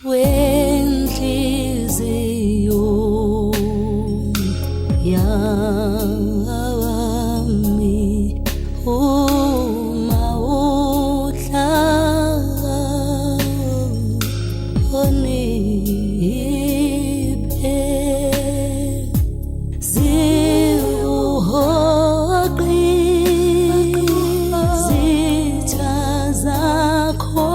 wenhliziyo yami uma uhlala oniphe ziuhoqi zitha zakho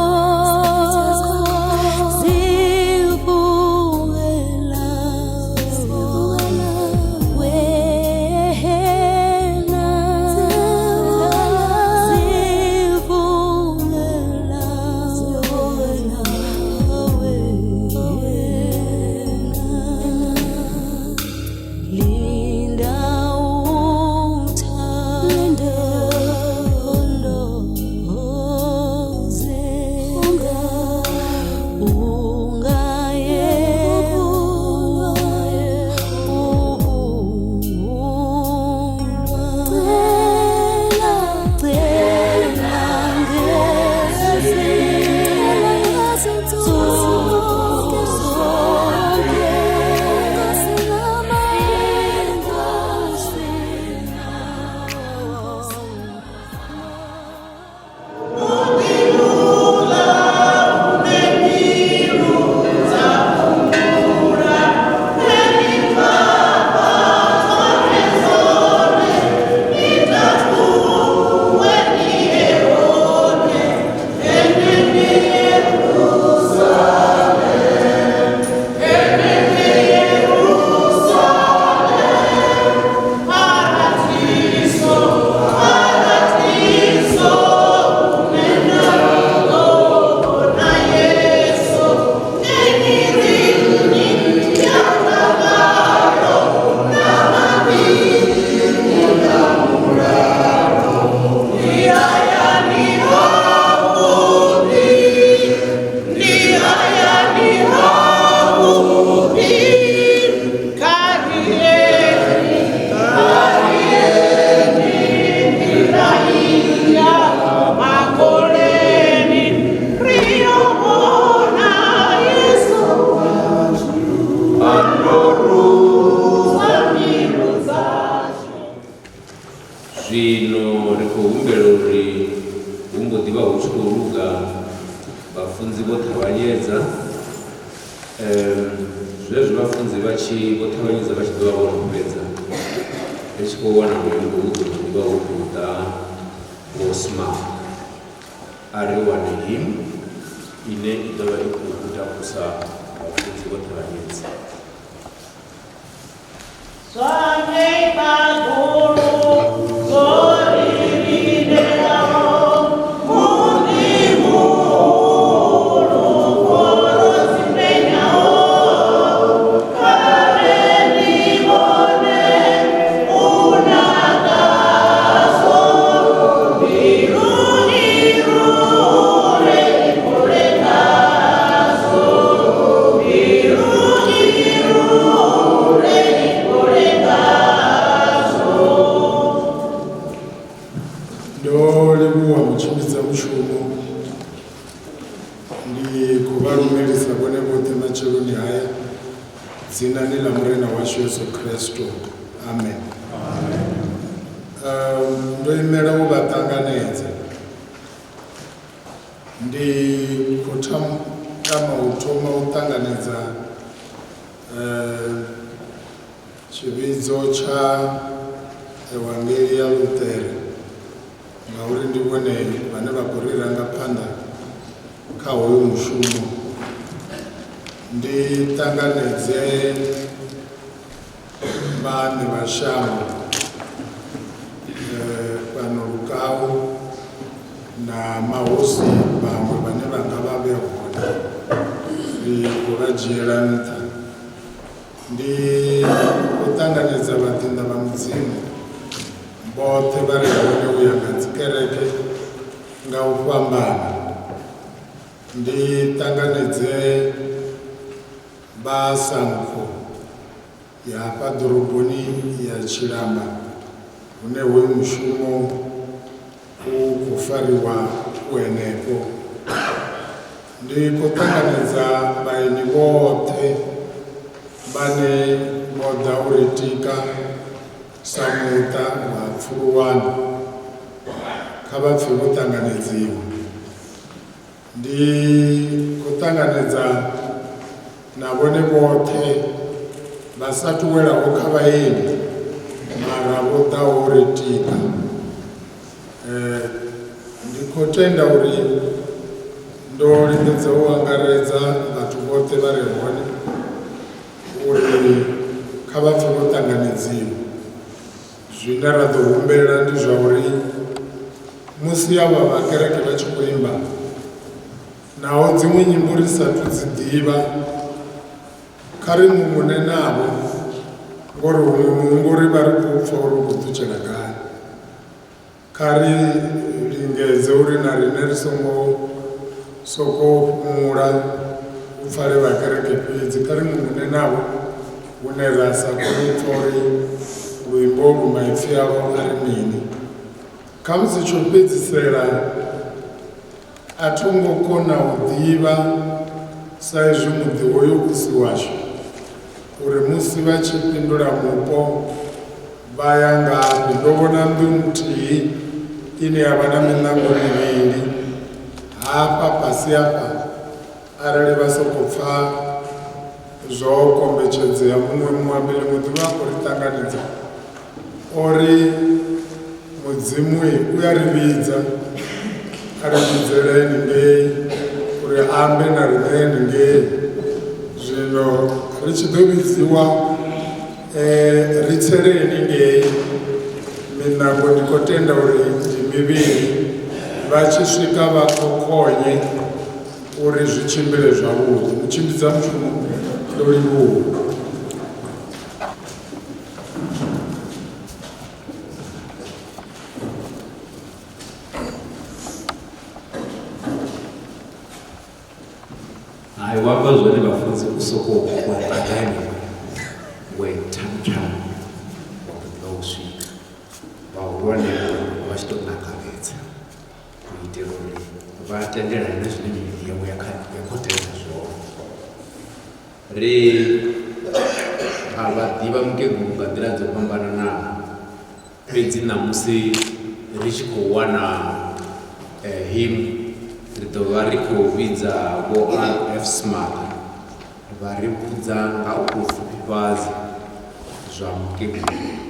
Zvino rikuhumbelori humbodiva huchikuruga vafunzi votavanyedza zvezvo vafunzi votavanyedza vachidova vanopedza vachikuwana muyengo udodiva hukuda osma ariwane him ine idova ikukuta kusa vafunzi votavanyedza Dzina ni la murena washu Yesu Kristo. Amen. Ndo imela u vha ṱanganedza ndi khou tama u thoma u ṱanganedza tshivhidzo tsha Evangeli ya Luṱere ngauri ndi vhone vhane vha khou ri ranga phanḓa kha hoyu mushumo. Ndi ṱanganedze vhaṋe vha shango fhano Lukau na mahosi vhaṅwe vhane vha nga vha vhe hone ndi u vha dzhiela nṱha. Ndi u ṱanganedza vhaṱinḓa vha Mudzimu vhoṱhe vha re hone u ya nga dzikereke nga u fhambana. Ndi ṱanganedze vha Sankho ya hafha ḓoroboni ya Tshilamba hune hoyu mushumo u khou fariwa u henefho. ndi khou ṱanganedza vhaeni vhoṱhe vhane vho ḓa u ri tika sa muṱa wa Pfulwana, kha vha pfhe vho ṱanganedziwa. Ndi khou ṱanganedza na vhone vhoṱhe vha sathu welaho kha vhaeni mara vho ḓaho u ri tika. Ndi khou tenda uri ndo lingedza u angaredza vhathu vhoṱhe vha re hone uri kha vha pfhe vho ṱanganedziwa. Zwine ra ḓo humbela ndi zwa uri musi avha vha kereke vha tshi khou imba, naho dziṅwe nyimbo ri sathu dzi ḓivha, kha ri mumune navho ngori huṅwe muhunguri vha ri khou pfha uri u khou ṱutshela gai. Kha ri lingedze uri na riṋe ri songo sokou fhumula u pfale vha kereke fhedzi, kha ri mumune navho hune ra sa kone u pfha uri luimbo lu maipfi avho a ri mini. Kha musi tsho fhedzisela a thi ngo kona u ḓivha sa izwi muḓi hoyo u si washu uri musi vha tshi fhindula mupo vha ya ngafhi. Ndo vhona nnḓu nthihi ine ya vha na miṋango mivhili hafha fhasi hafha, arali vha sokou pfha zwo kombetshedzea muṅwe muambi ḽiṅwe ḓuvha a khou ri ṱanganedza ori mudzimu u ya ri vhidza a ri vhidzele haningei uri ambe na riṋe haningei. Zwino ri tshi ḓo vhidziwa ri tsele haningei, miṋango ndi khou tenda uri ndi mivhili, vha tshi swika vha kokonye uri zwi tshimbile zwavhuḓi. U tshimbidza mushumo ndo livhuwa. Hayi wapha zwone vhafunzi u sokou badani wethamtham wa u swika vhahulwane vha tshi tou nakeledza u itela uri vha tendelane na zwine mivhili yavho ya khou tenda zwone. Ri a vha ḓivha mukegulu nga nḓila dzo fhambananaho, fhedzi ṋamusi ri tshi khou wana him ri ḓo vha ri khou vhidza vho RF Smart vha ri vhudza nga u khou pfufhifhadza zwa mukegulu.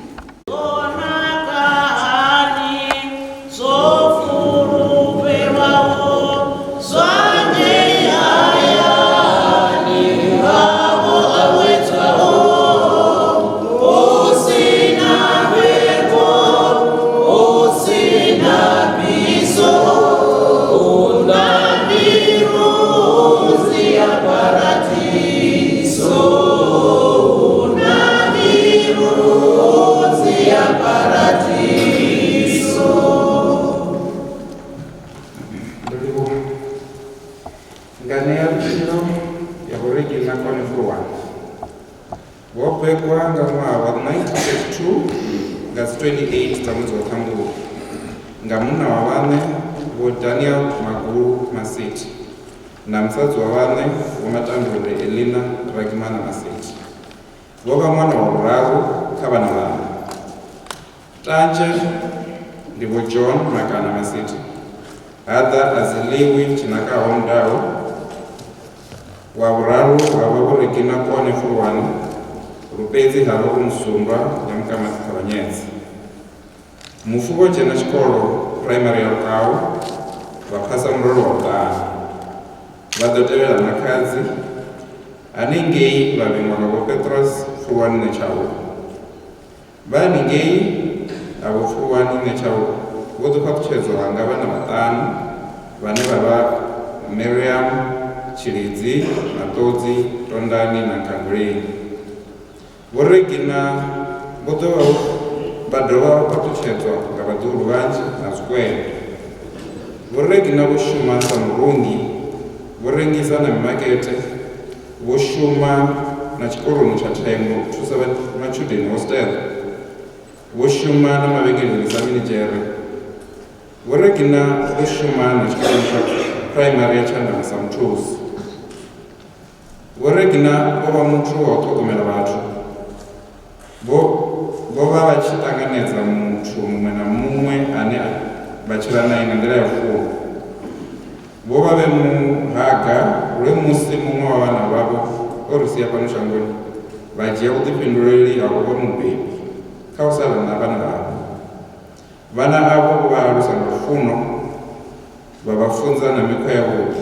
Wapekwa nga ṅwaha wa 1932 nga 28 dza ṅwedzi wa Ṱhangule nga munna wa vhaṋe Vho Daniel Magulu Maseti na musadzi wa vhaṋe Vho Matambule Elina Ragimana Maseti. Vho vha ṅwana wa vhuraru kha vhana vhaṋe. Tanzhe ndi Vho John Makana Maseti, Hada Aziliwi Chinakaho Ndau, wa vhuraru havha Vho Regina Kone Fulwane, Rupedzi havha Vho Musundwa Nyamukamasi Khavhanyedzi. Mufu vho dzhena tshikolo primary ya Lukau vha phasa murole wa vhuṱanu. Vha ḓo tevhela makhadzi haningei vha vhiṅwa nga Vho Petros Fulwane Netshaulu. Vha haningei ha Vho Fulwane Netshaulu vho ḓo fhaṱutshedzwa nga vhana vhaṱanu vhane vha vha Miriam Tshilidzi, Maṱodzi, Tondani na Nkanguleni. Vho Regina vho vha dovha vha fhaṱutshedzwa nga vhaḓuhulu vhanzhi na zwikwele. Vho Regina vho shuma sa murungi, vho rengisa na mimakete, vho shuma na tshikoloni tsha Thengo u thusa matshudeni hostel, vho shuma na mavhengeleni sa minidzhere. Vho Regina vho shuma na tshikoloni tsha primary ya Tshandama sa Muthusi. Vho Regina vho vha muthu wa u ṱhogomela vhathu, vho vha vha tshi ṱanganedza muthu muṅwe na muṅwe ane vha tshila naye nga nḓila ya fulo. Vho vha vhe muhaga lwe musi muṅwe wa vhana vhavho o ri sia fhano shangoni vha dzhia vhuḓifhinduleli ha u vha mubebi kha u sala na vhana vhavho. Vhana avho vho vha alusa nga lufuno, vha vha funza na mikhwa yavhuḓi.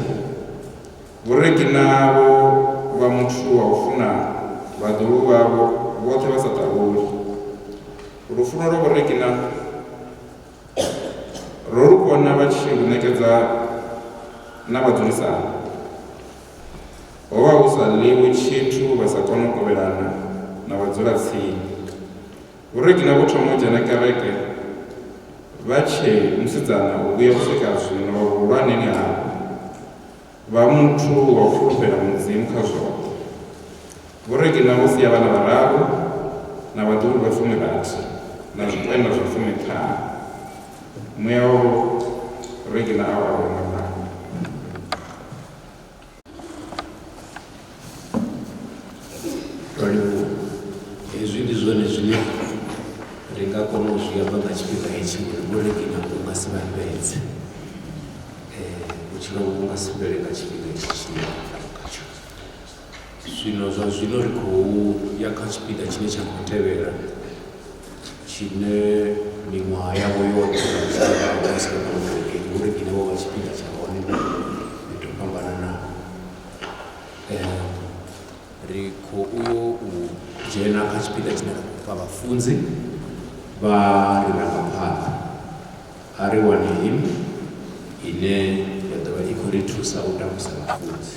Vho Regina vho vha muthu wa u funa vhaḓuhulu vhavho vhoṱhe vha sa ṱaluli. Lufuno lwa Vho Regina ro lu vhona vha tshi lu ṋekedza na vhadzulisani. Ho vha hu sa ḽiwi tshithu vha sa kone u kovhelana na vhadzulatsini. Vho Regina vho thoma u dzhena kereke vha tshe musidzana u vhuya u swika zwino vhuhulwaneni havho, vha muthu wa u fulufhela Mudzimu kha zwoṱhe. Vho Regina vho sia vhana vhararu na vhaḓuhulu vha 13 na zwitenda zwa 15. Muya wa Vho Regina a wela nga murahu. Hezwi ndi zwone zwine ri nga kona u zwi amba nga tshifhinga hetshi uri Vho Regina u nga si vha fhedze, vhutshilo vhu nga si fhele nga tshifhinga hetshi tshine khatsho. Zwino zwa zwino ri khou ya kha tshipiḓa tshine tsha khou tevhela, tshine miṅwaha yavho yoṱhe Vho Regina vho vha tshipiḓa tsha hone ndi tou fhambananaho. Ri khou yo u dzhena kha tshipiḓa tshine ra khou fha vhafunzi vha ri rangaphanḓa. A ri wane hymn ine ya ḓo vha i khou ri thusa u takusa vhafunzi.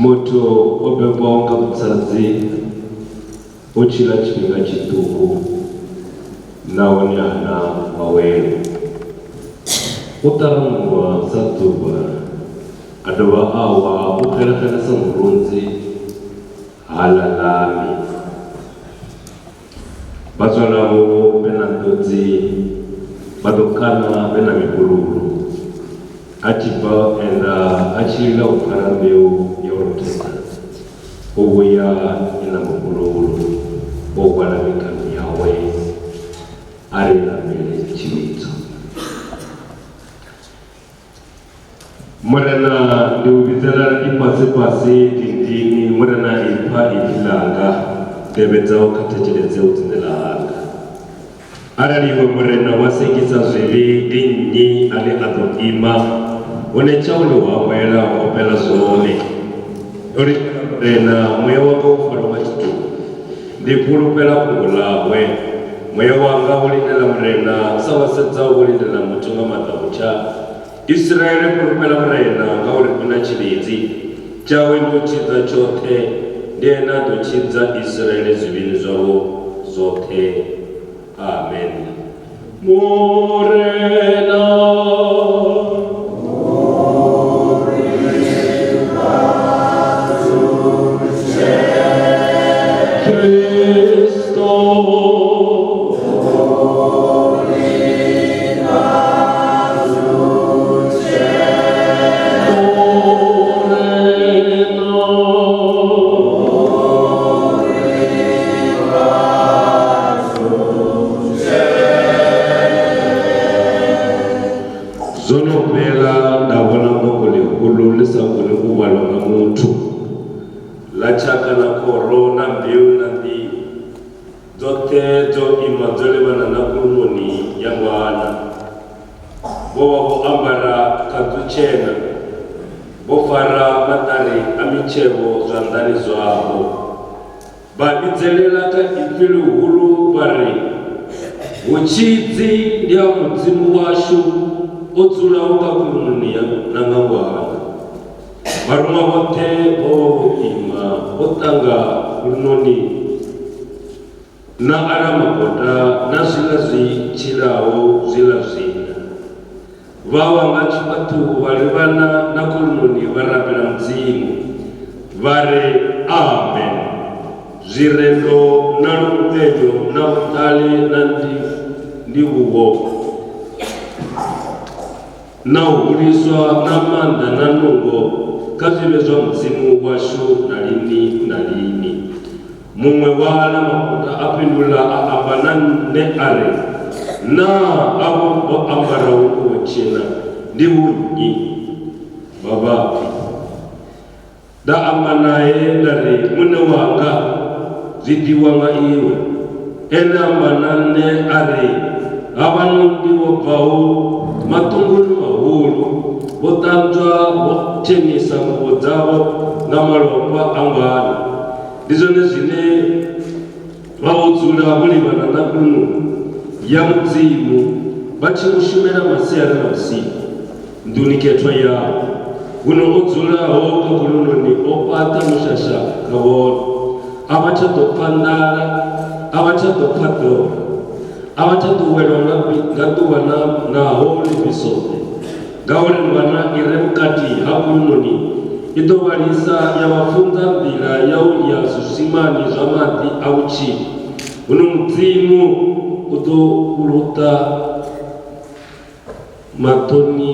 Muthu o bebwaho nga vhusadzi o tshila tshifhinga tshiṱuku nahone hana mawelo. U ṱaraṅulwa sa ḓuvha, a dovha a wa u xelaxela sa murunzi ha lalami. Vhadzulaho vhe na ndodzi vha ḓo kana vhe na mihululu, a tshi bva enda a tshi lila u pfala mbeu ya u rothesa, o vhuya i na muhululu, o hwala mikano yawe a ri lamele tshivhidzo. Morena ndiuvizela ipasi tindini murena ipa ikilanga tevedzao khathetsheledze u dzinela hanga arali iwe murena wasengisa zwivhi ndi nnyi ane a ḓo ima une tshaule wawela opela zwone uri murena muya wanga u fara wa tshituku ndi fhulufhela fhungo ḽawe muya wanga wo lindela murena sa wa sedza wo lindela muthu nga maḓamutsha Israeli fhulufhela murena ngauri u na tshilidzi tshawe ndi u tshidza tshoṱhe ndi ene a ḓo tshidza Israeli zwivhili zwavho zwoṱhe amen murena Uchidzi ndi a mudzimu washu o dzulaho kha khulunoni na nga ṅwana vharuma vhoṱhe vho ima vho ṱanga khulunoni na ala makota na zwiḽa zwi tshilaho zwiḽa zwina vha wa nga tshifhaṱuwo vha livhana na khulunoni vha rabela mudzimu vha ri amen zwirendo na lupenyo na vhuṱali na ndivhuwo na u huliswa na maanḓa na nungo kha zwivhe zwa mudzimu washu na lini na lini muṅwe wa ala makota a fhindula a amba na nne a ri na avho vho ambaraho nguo tshena ndi vhunyi vhavhapi nda amba naye nda ri muṋe wanga zwiḓiwa nga iwe ene amba na nne a ri havhano ndi vho bvaho maṱunguni mahulu vho ṱanzwa vho thenisa nguo dzavho nga malofha a ngwana ndi zwone zwine vha vho dzula vho livhana na khulunoni ya mudzimu vha tshi u shumela masiari na vhusiku nḓuni khethwa yavho huno o dzulaho kha khulunoni o fhaṱa mushasha kha vhone a vha tsha ḓo pfa nḓala a vha tsha ḓo pfa ḓora a vha tsha ḓo welwa nga ḓuvha naho ḽifhisoḓe ngauri ngwana i re vhukati ha khulunoni i ḓo vhalisa ya vha funza nḓila ya u ya zwisimani zwa maḓi a vhutshilo huno mudzimu u ḓo uluta maṱodzi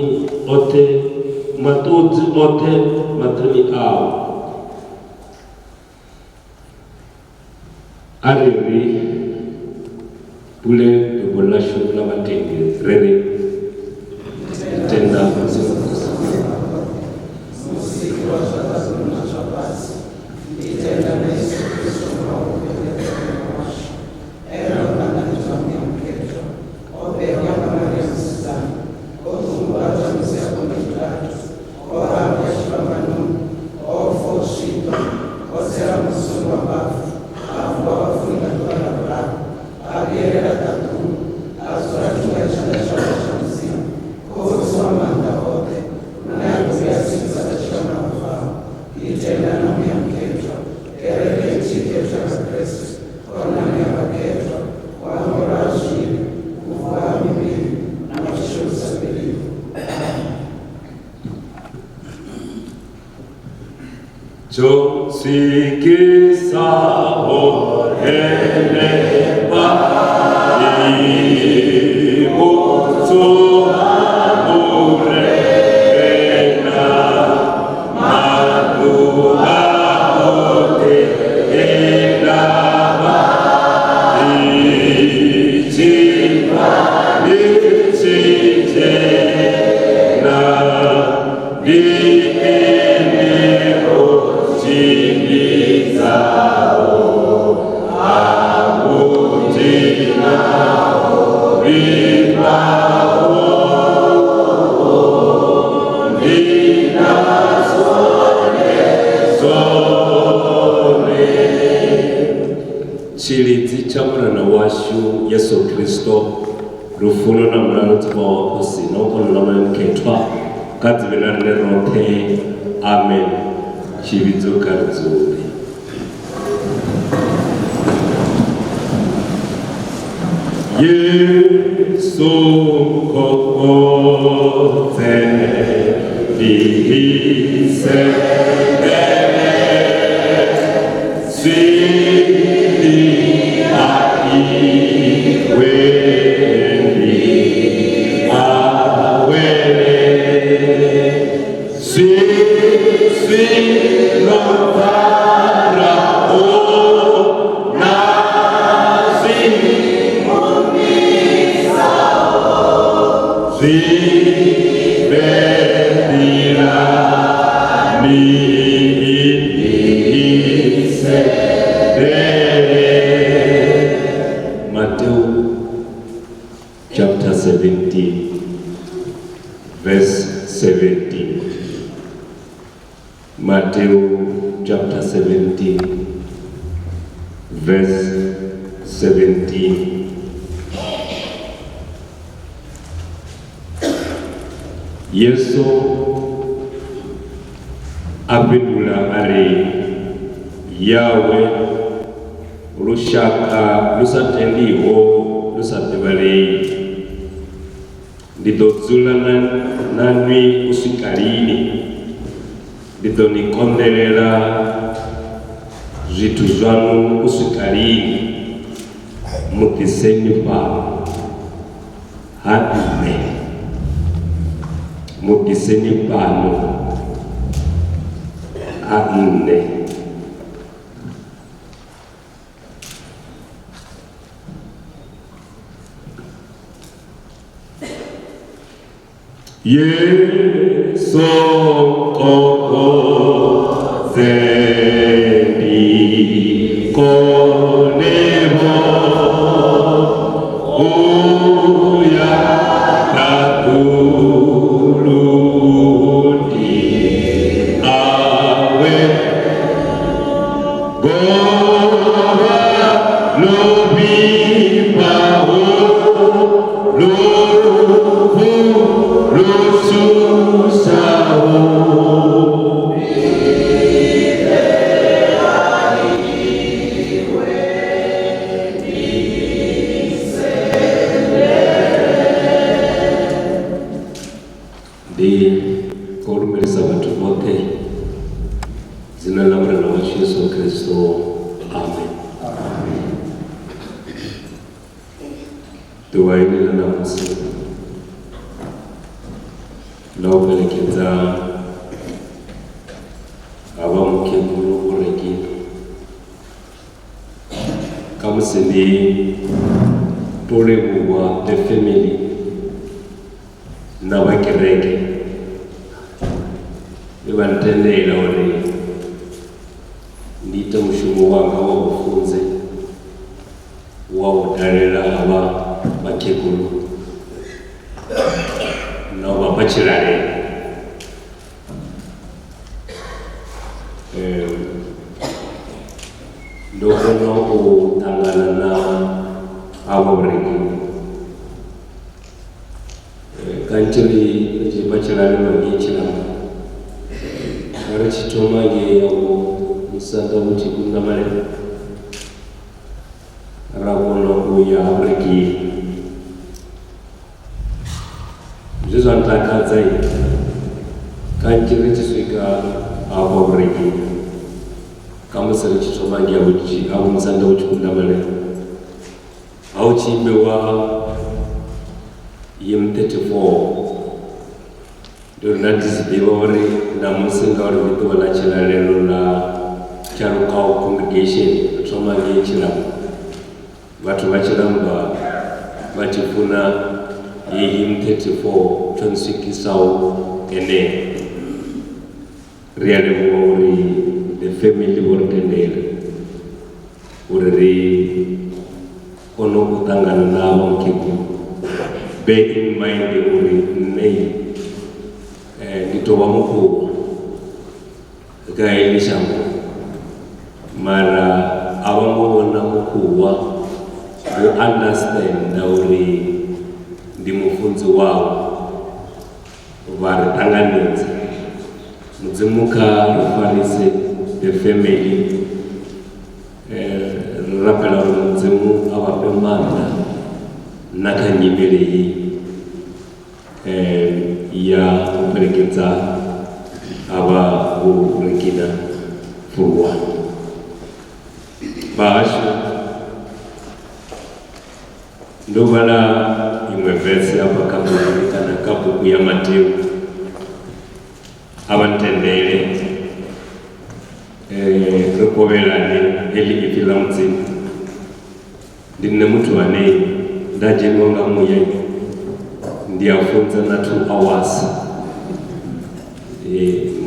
oṱhe maṱoni awo a ri ri pule bebo ḽashu ḽa vhatendi ri ri tenda Be tshilidzi tsha mwana washu Yesu Kristo, lufuno na mulaludzwa wa khosi na u kona na mkhethwa kha dzivhe na rine roṱhe. Amen. Tshivhidzo kha ri dzule. Yesu kokoze dihise swidi aiwendi awele swi lopara o na Svibendira miise Matthew chapter 17 verse 17. Matthew chapter 17 verse 17. Yesu apindula ari yawe lushaka lusatendiho lusatebalei ndidodzula nanwi kuswika lini, ndidonikondelela zwithu zwanu kuswika lini, mudiseni pano ha nne, mudiseni pano ha nne. Yesu kokozeni konebo uya takuludi awe goba lobipao Kurumeleza watu wote zina la Bwana wetu Yesu Kristo. Amen. Tuwaendelea na msiba na upelekeza abamuke kurugureki kama sindi tolebuwa the family na bakireke ibantendela uri ndite mushumo wanga w'ubufunze wawudarira aba bakekulu nabo bapakirare ndokono utangana na abo bureki kanchiri chipachirare magichiramo arachitomange yavo musanda kuti kunamare rakono kuya abreki zvizvantakadzai kanjiri chisvika avo abreki kamusari chitomange avo musanda kuti kunamare auchimbewa yim34 ndorinadzizidiva uri namusinga uri kutovana chilalelo na charukao congregation tomange chiramo vatu vachiramba vachifuna yehim34 tonsikisawo ene rialevuwa uri the family vorutendela uri ri ono kutangana navo mkekulu. Bear in mind uri nei nditova mukuru kaelishambo mara avangona tshikhuwa vho understanda uri ndi mufunzi wavho vha ri ṱanganedza. Mudzimu kha ri farise the family, ri rapela uri Mudzimu a vha fhe maanḓa na kha nyimele hii ya u fhelekedza avha vho Regina Fulwana. Bahashu ndo vhala iṅwe vesi hafha kha buku kana kha buku ya Mateo, a vha ntendele ri kovhelane heḽi ipfi ḽa Mudzimu. Ndi nṋe muthu ane nda dzheniwa nga muya ndi a funza na 2 hours.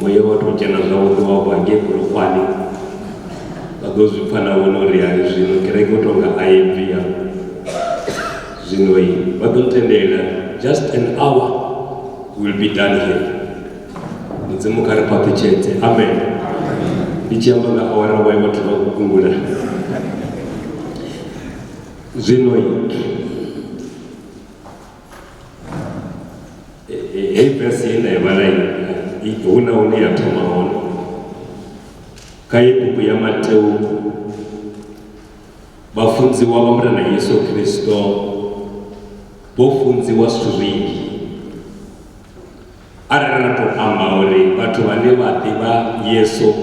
Muya wa tou dzhena zwavhuḓi wa bva ngei Polokwane vha ḓo zwi pfha na vhone uri hai zwino kereke u tonga a i bvi zwino vha ḓo ntendela just an hour will be done here. Mudzimu kha ri phaṱhetshedze, amen. Ndi tshi amba nga awara wai vhathu vha khou gungula. Zwino hei vesi ye nda i vhala hu na hune ya thoma hone kha hei buku ya Mateo. Vhafunziwa vha Murena Yesu Kristo vho funziwa zwithu zwinzhi. Arali ra tou amba uri vhathu vhane vha ḓivha Yesu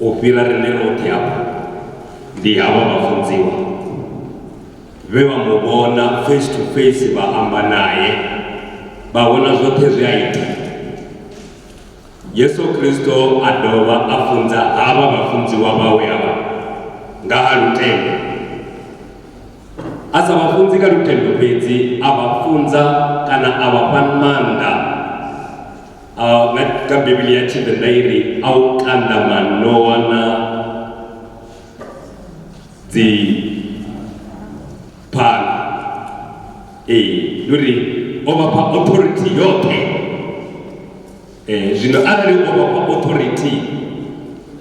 u fhira riṋe roṱhe hafha ndi havha vhafunziwa vhe vha mu vhona face to face, vha amba naye, vha vhona zwoṱhe zwe a ita. Yesu Kristo a dovha a funza havha vhafunziwa vhawe havha nga ha lutendo. A sa vha funzi kha lutendo fhedzi, a vha funza kana a vha fha maanḓa nga Bivhili ya Tshivenḓa iri a u kanda manowa na dzi phana. Ndi uri o vha fha authority yoṱhe. Zwino arali o vha fha authority,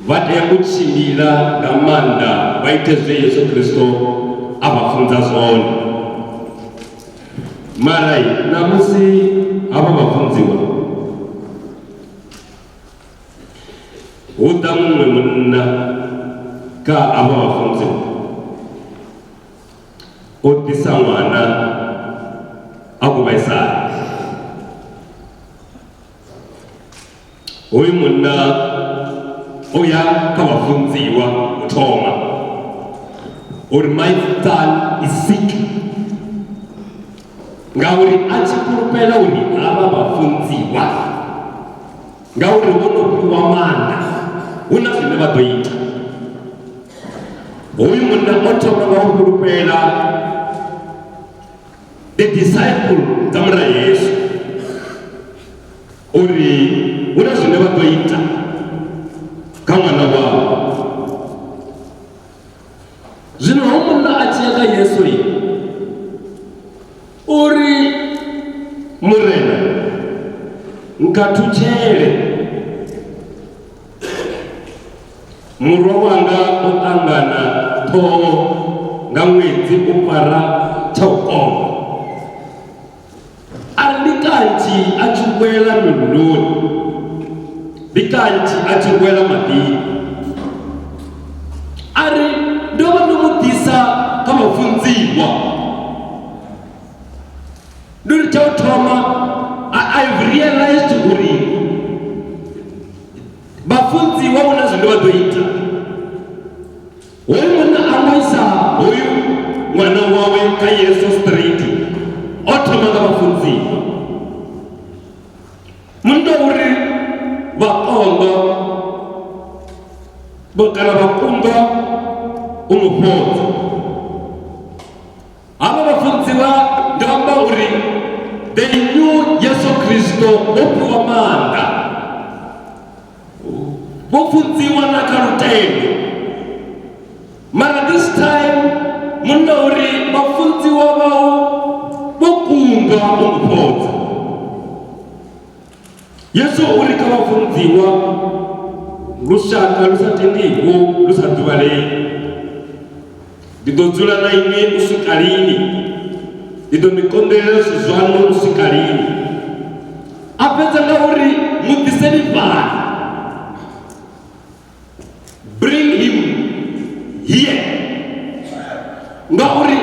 vha tea u tshimbila nga maanḓa vha ite zwe Yesu Kristo a vha funza zwone. Mara namusi havha vhafunziwa hu ḓa muṅwe munna kha avha vhafunziwa o ḓisa ṅwana a khou vhaisala. Hoyu munna o ya kha vhafunziwa u thoma uri my son is sick, ngauri a tshi fhulufhela uri havha vhafunziwa ngauri vho no fhiwa maanḓa hu na zwine vha ḓo ita. Hoyu munna o thoma nga u fhulufhela the disciple dza Murena Yesu uri hu na zwine vha ḓo ita kha ṅwana wavho. Zwino ho munna a tshi ya kha Yesu uri Murena nkhathutshele, murwa wanga o ṱangana ṱhoho nga ṅwedzi u fara tsha u koma. Ari ndi kanzhi a tshi wela miluloni, ndi kanzhi a tshi wela maḓini. Ari ndo vha ndo mu ḓisa kha vhafunziwa, ndi uri tsha u thoma I've realized uri vhafunziwa hu na zwine vha ḓo ita. Hoyu munna a ṅwaisa hoyu ṅwana wawe kha Yesu straight, o thoma nga vhafunziwa. Mundo uri vhakonḓo kana vhakunḓo u mu fhodza. Havha vhafunziwa ndi amba uri they knew Yesu Kristo o fhiwa maanḓa, vho funziwa na kha lutendo. Mara this time munna uri vhafunziwa vhao vho kundwa u mu fhodza. Yesu uri kha vhafunziwa lushaka lu sa tendiho lu sa ḓuvhalei ndi ḓo dzula na inwi u swika lini, ndi ḓo ni konḓelela zwithu zwaṋu u swika lini. A fhedza nga uri muḓiseni fhano, bring him here, ngauri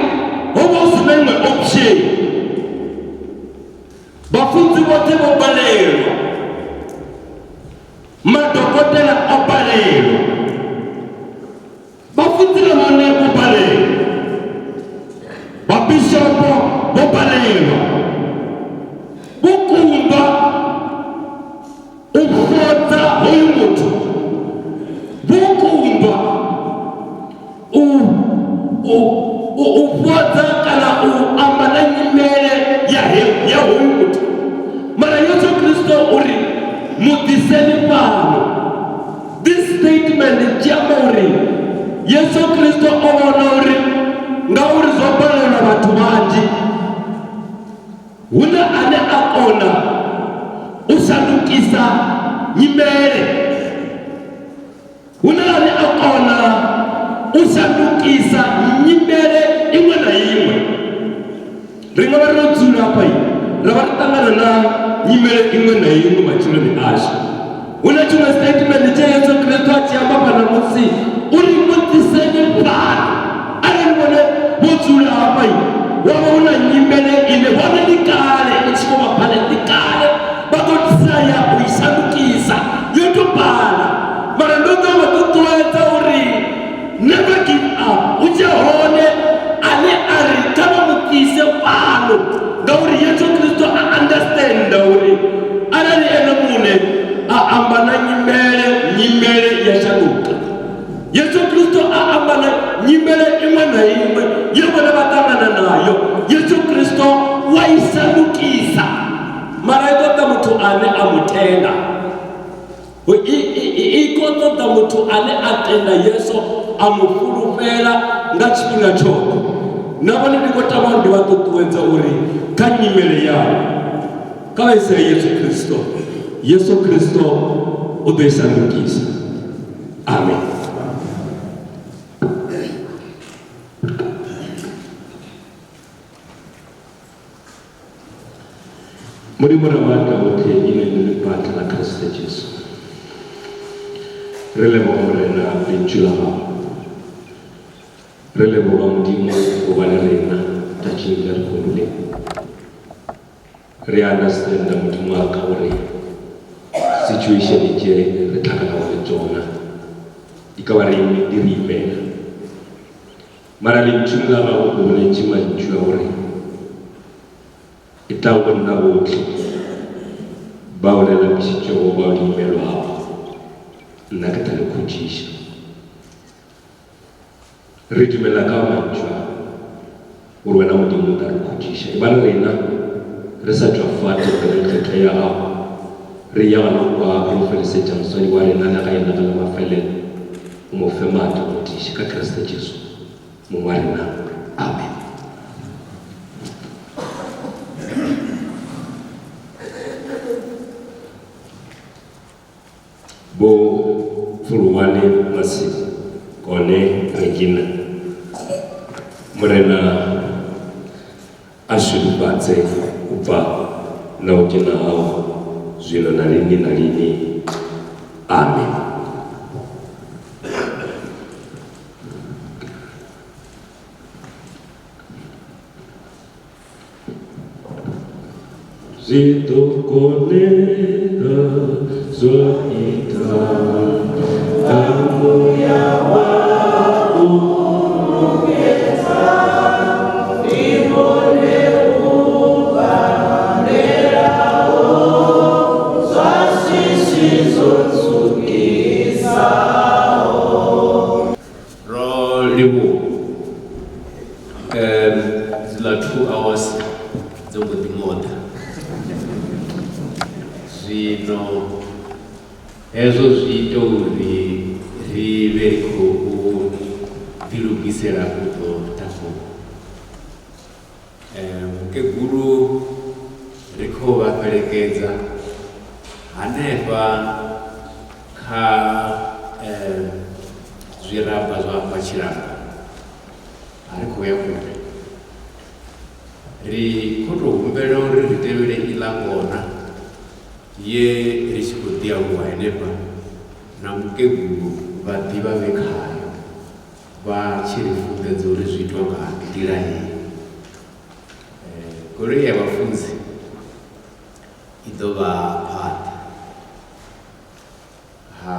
ho vha hu si na iṅwe option. Vhafunzi vhoṱhe vho balelwa, madokotela o balelwa, vhafunzi na vhone vho balelwa, vhabishopo vho balelwa, vho kumba u fhodza hoyu muthu, vho kumba u fhodza kana u amba na nyimele ya hoyu muthu. Mara Yesu Kristo uri muḓiseni fhano. This statement ndi amba uri Yesu Kristo o vhona uri ngauri zwo balelwa vhathu vhanzhi, huna ane a kona u shandukisa nyimele, huna ane a kona u shandukisa nyimele iṅwe na iṅwe. Ri nga vha ro dzula hafha ra vha ri ṱangana na nyimele iṅwe na iṅwe matshiloni ashu. Huna tshiṅwe statement tsha Yesu Kristo a tshi amba fhano musi uri muḓiseni fhano. Arali vhone vho dzula hafha wa vha hu na nyimele ine vhone ndi kale i tshi khou vha phala ndi kale vha ḓo desaya u i shandukisa yo tou bala. Mara ndo ḓo vha ṱuṱuwedza uri never give up. Hu tshe hone ane a ri kha vha muḓise fhano, ngauri Yesu Kristo a understanda uri arali ene muṋe a amba na nyimele ya shanduka. Yesu Kristo a amba na nyimele iṅwe na iṅwe ye vhone vha ṱangana nayo, Yesu Kristo wa i shandukisa. Mara i ṱoḓa muthu ane a mutenda, i khou ṱoḓa muthu ane a tenda Yesu, a mu fulufhela nga tshifhinga tshoṱhe. Na vhone ndi khou tama ndi vha ṱuṱuwedza uri kha nyimele yavho kha vha isele Yesu Kristo. Yesu Kristo u ḓo i shandukisa. Amen. Muri muravaka wote ine nilipata na Kristo Yesu. Rele morena binjula hao. Rele boga mudimo ubale rena tachinga rikundule. Re understand da mudimu akawore. Situation ije retakana wale jona. Ikawari diri imena. Marali mchunga hao ubale njima njua ore. Itawa na wote bawulela mshicho bawuli imelo hapo nakatale kujisha ridimela kama njwa urwe na mudimu taru kujisha ibana rena resa jwafate kata ya hapo riyawa na kwa profese Jansoni wale nana kaya nakala mafele umofemata kujisha ka Kristo Yesu mumarina. Amen. Bo furuwane masi kone regina murena ashulubatse upa na ujina hao zwino na lini. Amen. Zito koneda zoita tamu ya wau ugeta ibone ubanderao swasisi zotsukisao rolibu zila 2 hours zokudimoda zwino hezwo zwi ita uri ri vhe khou ḓilugisela u ḓo takuwa. Mukegulu ri khou vha fhelekedza hanefha kha zwiraba zwa Matshilanga ari khou ya kule ri khou tou humbela uri ri tevhele iḽa ngona ye ri tshi khou ḓi aluwa henefha na mukegulu vha ḓivha vhe khayo vha tshi ri funḓedza uri zwi itwa nga nḓila hei. Goloi ya vhafunzi i ḓo vha phaḓa, ha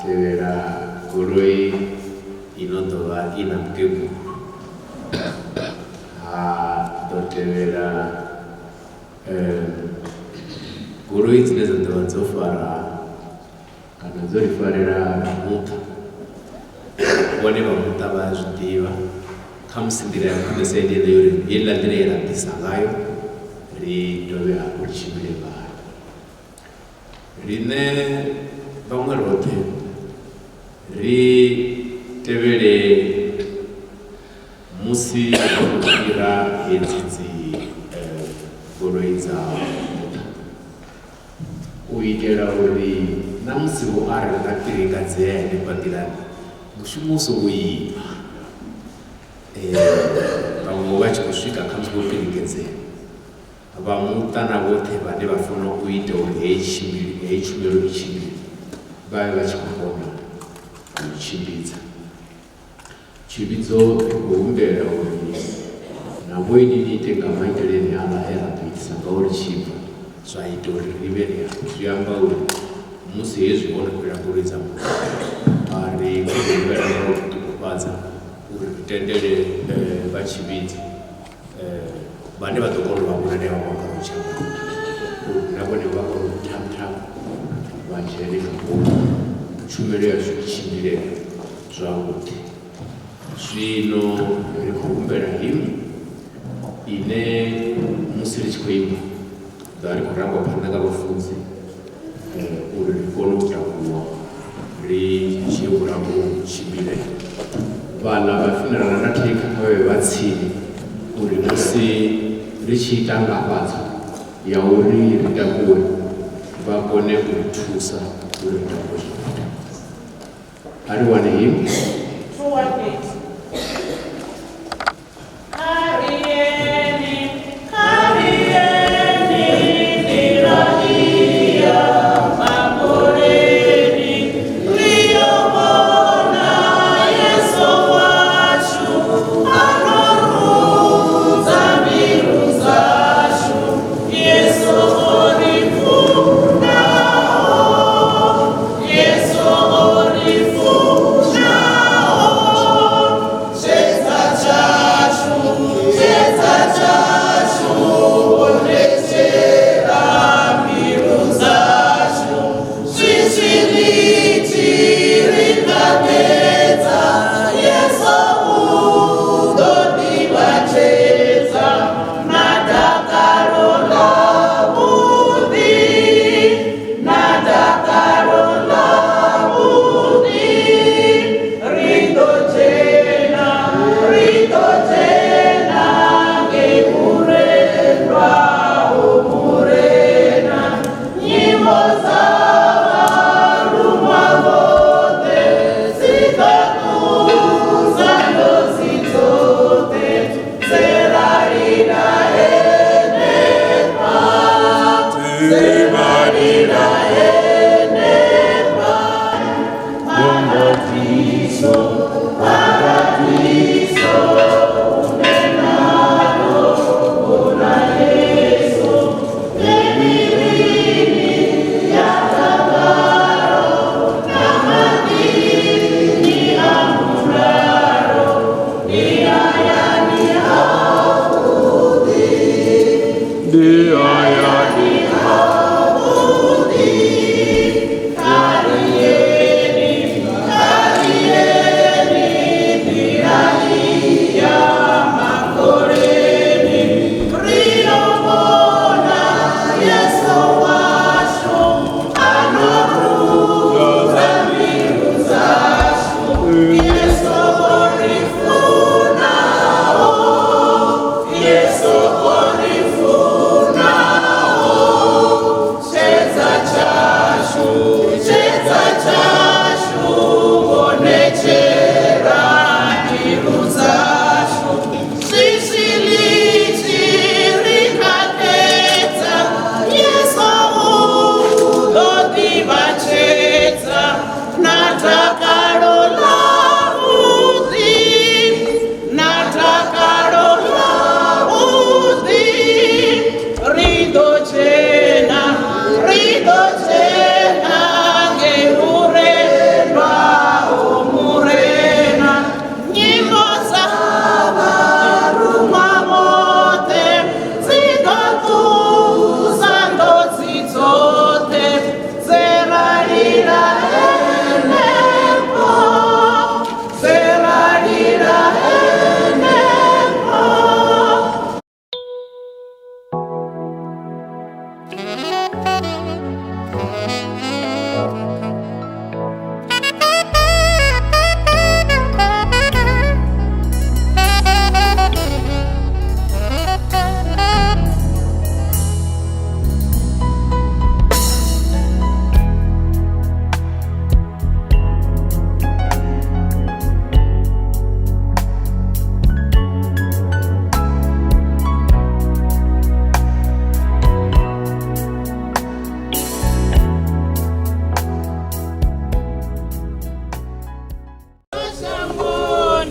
tevhela goloi i no ḓo vha i na mukegulu, ha ḓo tevhela goloi dzine dza ḓo vha dzo fara kana dzo ri farela muṱa, vhone vha muṱa vha zwi ḓivha kha musi nḓila ya khwinesa yenei uri heiḽa nḓila ye ra ḓisa ngayo ri dovhe hafhu ri tshimbile ngayo. Riṋe vhaṅwe roṱhe ri tevhele musi ro fhira hedzi dzi goloi dza muṱa u itela uri na musi vho arali na kiringadzea henefha nḓilani mushumo u songo ima, vhaṅwe vha tshi khou swika kha musi vho kiringedzea vha muṱa na vhoṱhe vhane vha fanela u ita uri heyi tshumelo i tshimbile vha vhe vha tshi khou kona u tshimbidza. Tshividzo ri khou humbela uri na vhoini ni ite nga maiteleni aḽa e ra ḓo itisa ngauri tshibva zwa ita uri ri vhe ri zwi amba uri musi hezwi ho no fhela goloi dza muṱa ri khou humbela nga u ṱuṱuwedza uri ri tendele vhatshimbidzi vhane vha ḓo kona u vha vhonane vha vhakalo tshanga uri na vhone vha kona u thamuthamu vha dzhene kha ngomu tshumelo yashu i tshimbile zwavhuḓi. Zwino ri khou humbela himwe ine musi ri tshi khou ima ḓa ri khou rangwa phanḓa nga vhafunzi uri ri kone u takuwa ri dzhie vhulangu tshimbile. Vhaḽa vha funeral na thekha kha vhe vha tsini uri musi ri tshi ita ngafhadzo ya uri ri takuwe vha kone u thusa uri ri takuwe zwavhuḓi. A ri wane himwe. Yes, oh,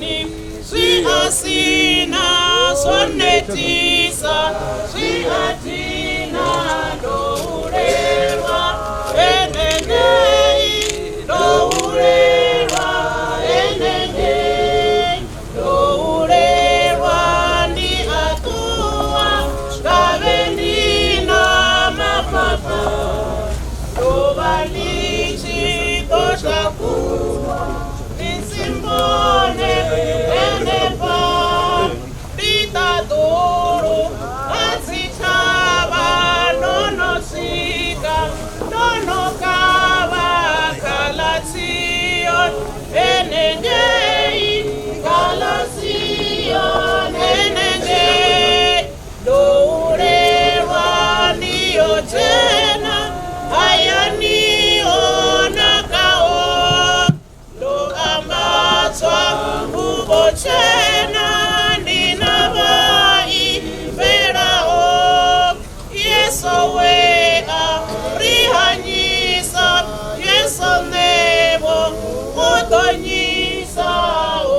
shangoni asina sonetisa atina dourerwa enengei dourerwa enengei dourerwa ndi atua gavendina mapapa dovalichi doshakuwa nisimbone enepa ditadoro azichava nonosika nonokava galation enengei galation enengei dourerwa niyotena ayanionakao doambatswa ubochena ndinavai verao yeso wea rihanyisa yeso nebo utonyisa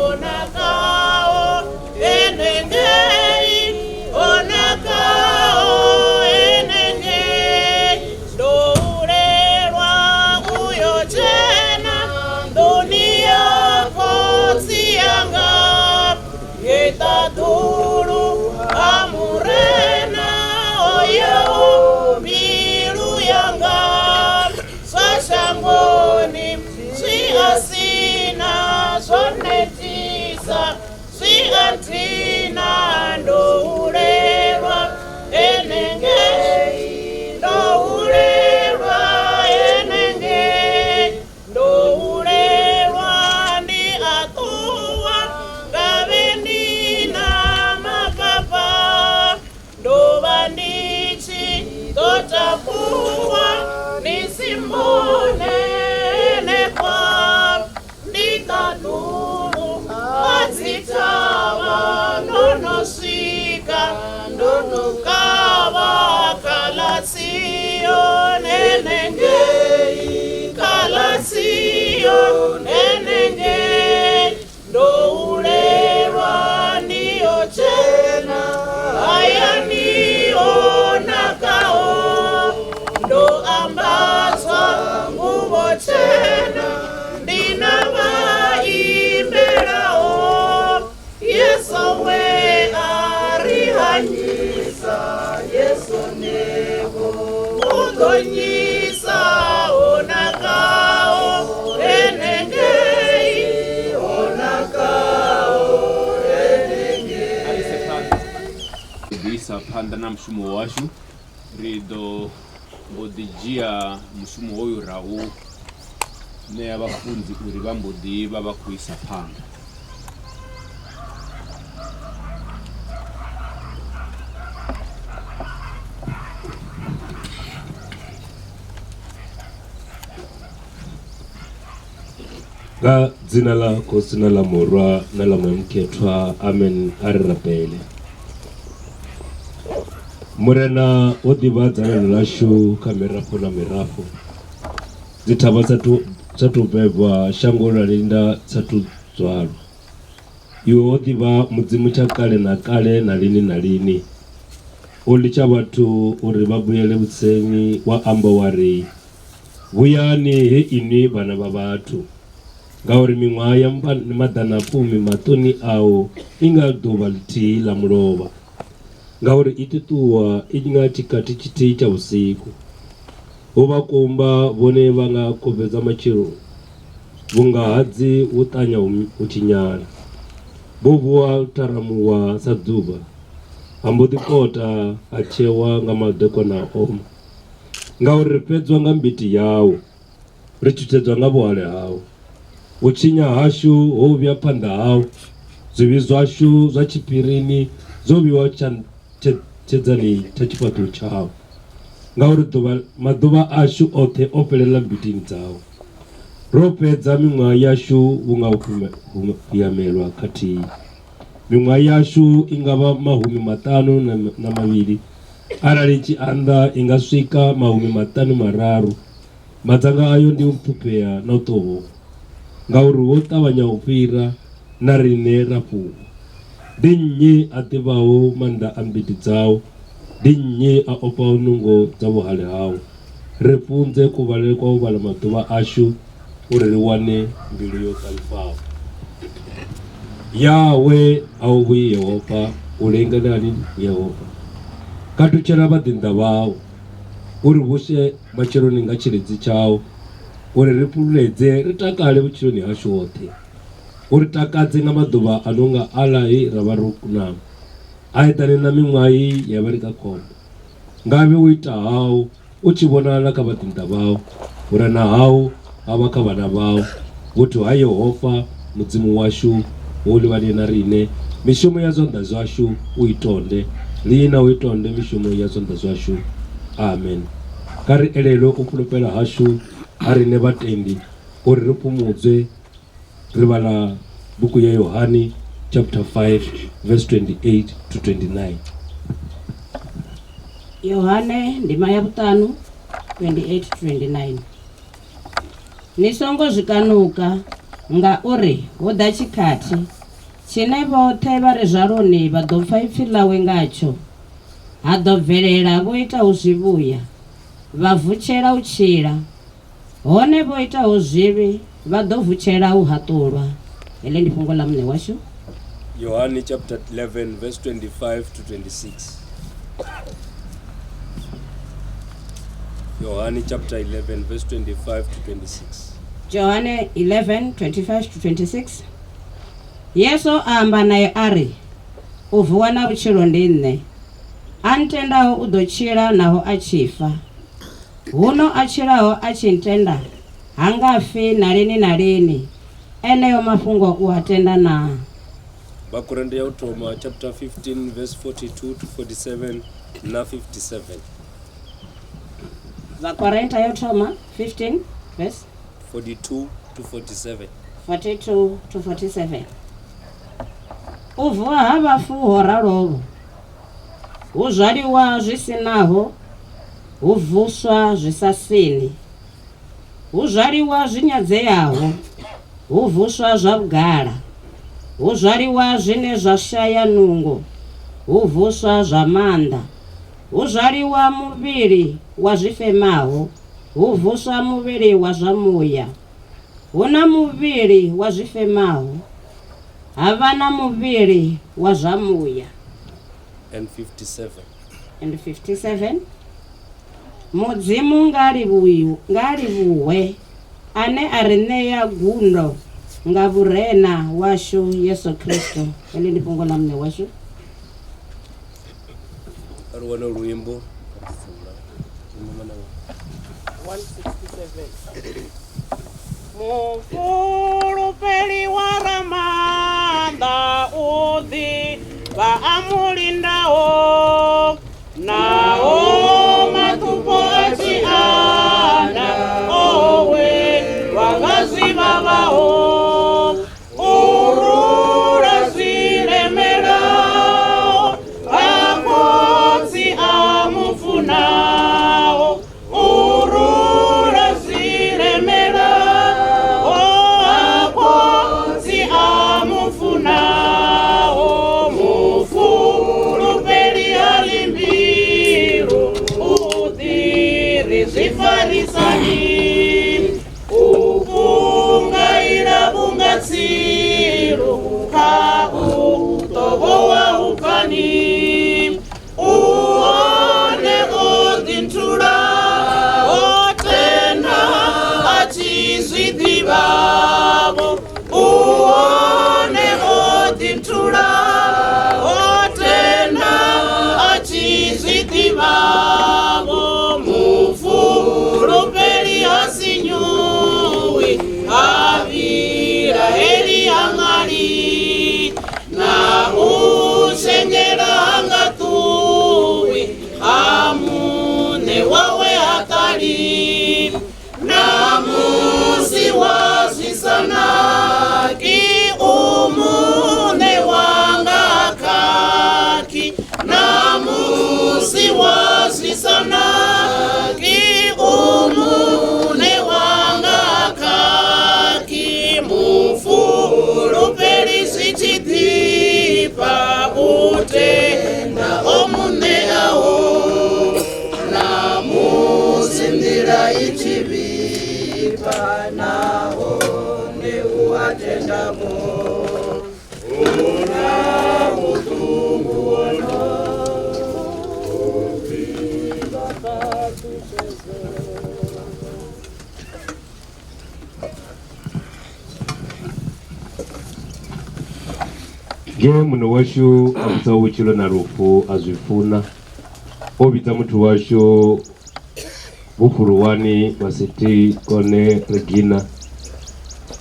onakao enengei onakao enengei dourerwa uyochena dunia kotsianga yetaduru amurena oyeo miru yanga swashangoni asina sonetisa atina dourerwa enengei dourerwa enengei dourerwa ndi atua gavendina mapapa dovandichi dotakuwa nisimbone nekwa nditaduru azitava nonosika ndonokava galation enengei galation enengei dourerwa niyochena ayanionakao ndoambatswa nguvochena ndinavaimberao yeso wea rihanyisa yeso nebo udonyisa onakao enengei onakao enengei Bisa panda na mshumo washu rido bodijia mshumo oyu rau ne abafunzi uri bambodi babakwisa panda Ga dzina lako dzina la morwa na la mwemketwa amen arirapele murena odivadzana lashu kamerafu na mirafu zithava tsatu bebwa shango la linda tsatu dzwalwa iwe odiva mudzimu cha kale na lini uli cha vhathu uri vabuyele vutsenyi wa amba wari vuyani he ini vana va vathu ngauri miṅwaha ya maḓana 10 matoni awo inga ḓuvha lithihi la mulova ngauri i ṱuṱuwa i nga tshikati tshithihi tsha vhusiku hu vha kumba vhone vha nga kobvedza matshelo vhunga hadzi hu ṱanya hu tshinyala vho vuwa taramuwa sa ḓuvha ha mbo ḓi kota ha tshewa nga madekwana a oma ngauri ri fhedzwa nga mbiti yawo ri tshutshedzwa nga vhuhale hawo u tshinya hashu ho vhuya phanḓa hawo zwivhi zwashu zwa tshiphirini zwo vhiwa tshedzani tsha tshifhaṱuwo tshawo ngauri maḓuvha ashu oṱhe o fhelela mbitini dzawo ro fhedza miṅwaha yashu vhunga yamelwa khathihi miṅwaha yashu i nga vha mahumi 52 arali tshi anḓa i nga swika mahumi 53 madzanga ayo ndi u phuphea na u ṱovhoka ngauri wo ṱavhanya u fhira na rine ra fhungo. Ndi nnyi a ḓivhaho maanḓa a mbiti dzau, ndi nnyi a ofhaho nungo dza vhuhali hau. Ri funze kuvhalele kwa u vhala maḓuvha ashu uri ri wane mbilu yo ṱalifaho. Yawe a u vhuyi Yehova, u lenganani Yehova. Katutshela vhaḓinḓa vhau uri vhushe matsheloni nga tshiledzi tshau, uri ri fhululedze ri takale vhutshiloni hashu hoṱhe. Uri takadze nga maḓuvha a no nga aḽa he ra vha ro kunama, a eḓane na miṅwaha ya vha ri kha khombo. Ngavhe u ita hau u tshi vhonala kha vhaḓinḓa vhau, uri na hau ha vha kha vhana vhau. Vhuthu ha Yehova mudzimu washu wo livhane na rine, mishumo ya zwanḓa zwashu u itonde, lina u itonde mishumo ya zwanḓa zwashu. Amen. Kha ri elelwe u fhulufhela hashu ha rine vhatendi uri ri phumudzwe ri vhala buku ya Yohani chapter 5 verse 28 to 29. Yohane ndima ya 5 28 to 29. Ni songo zwikanuka ngauri hu ḓa tshikhathi tshine vhoṱhe vha re zhaloni vha ḓo pfa ipfhi ḽawe ngatsho, ha ḓo bvelela vho itaho zwivhuya, vha vutshela u tshila, hone vho itaho zwivhi vha ḓo vutshela u haṱulwa. Heḽi ndi fhungo ḽa muṋe washu. Yohani chapter 11 verse 25 to 26. Yohani chapter 11 verse 25 to 26. Johane 11 25 to 26. Yesu amba naye ari, u vuwa na vhutshilo ndi nṋe, a ntendaho u ḓo tshila naho a tshifa. Huno a tshilaho a tshi ntenda hangafi na lini na lini, eneyo mafhungo u a tenda na. Vhakorinte ya u thoma chapter 15 verse 42 to 47 na 57. Vhakorinte ya u thoma 15 verse 42 to 47. 42 to 47. U vuwa ha vhafu ho raloho, hu zwaliwa zwi sinaho, hu vuswa zwi sa sini. Hu zwaliwa zwi nyadzeaho, hu vuswa zwa vhugala. Hu zwaliwa zwine zwa shaya nungo, hu vuswa zwa maanḓa. Hu zwaliwa muvhili wa zwifemaho, hu vuswa muvhili wa zwa muya. Hu na muvhili wa zwifemaho, havha na muvhili wa zwa muya. And 57. And 57. Mudzimu nga livhuwe ane a ri ṋea gundo nga vhurena washu Yesu Kristo. Heḽi ndi fhungo ḽa muṋe washu. Ari wana luimbo 167. Mufulufheli wa Ramadha u ḓivha a mulindaho, naho maṱupo a tshi ana owe wanga zwi vhavhaho, urula zwilemelaho a khotsi a mufunaho, urula zwilemelaho a khotsi a mufunaho. Mufulufheli ha limbilu u ḓiri zwifarisani, u fungaila vhunga tsilu kha u ṱovhowa upfani, u one o ḓinthula o tenda a tshi zwi ḓivhavho, u one o ḓinthula o tenda a tshi zwi ḓivhavho. Mufulufheli ha sinyuwi ha vhilaheli ha ṅali, na u shengela ha nga ṱuwi ha muṋe wawe ha ṱali, na musi wa zwi sa naki u muṋe wanga Nge muno washo abuza w'ekiro na rufu azwifuna obita mutu washo bufuruwani wasiti kone Regina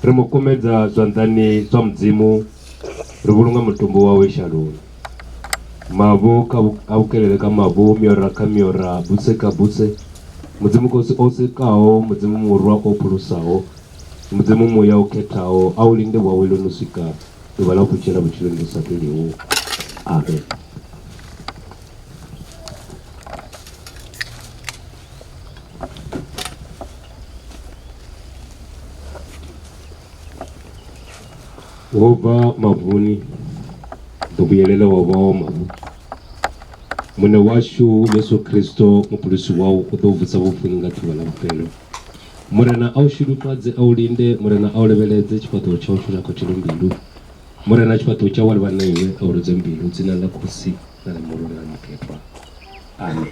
remukomeza zwandani zwa mdzimu rubulunga mutumbu wawe Shalom mabu abukeleleka mabu miora kamiora buse kabuse mudzimu kosi osekao mudzimu murwa opulusaho mudzimu muya oketao aulinde wawilo nusika tubala kuchera buchiro ndosateliwo. Amen. Woba mavuni ndubuyelela wabao mavu mune washu Yesu Kristo mupulusi wao kudovuza bufunga tubala bupelo murena aushirupadze aulinde murena aulebeleze chipato chao shurako chiri mbilu murena chipato chao wali wanaiwe auruze mbilu dzina la kusi na muruna mkepa. Amen.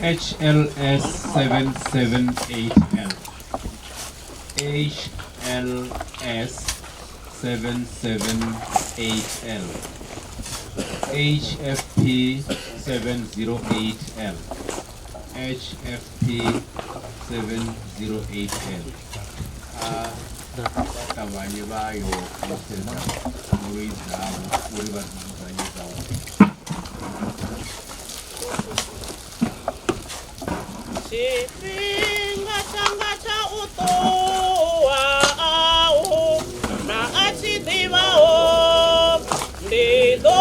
HLS 778L HLS 778L HFP 708L HFP 708L abanye bayo mutenda muri zabo muri bazanye zabo Ngata utoa au na achidhibao ndido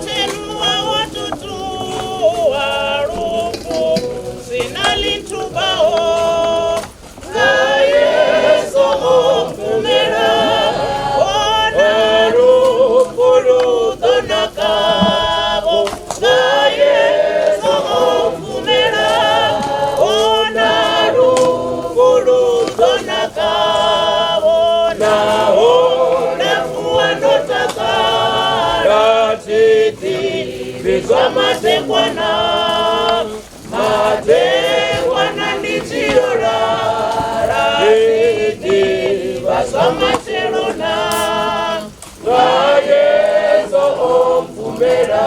chenua watutu warufu sinalitubao na Yesu mkumera ona rufu rudona kabo na Yesu mkumera Matekwana ndichiora ratiti vasamacherona Yesu omfumera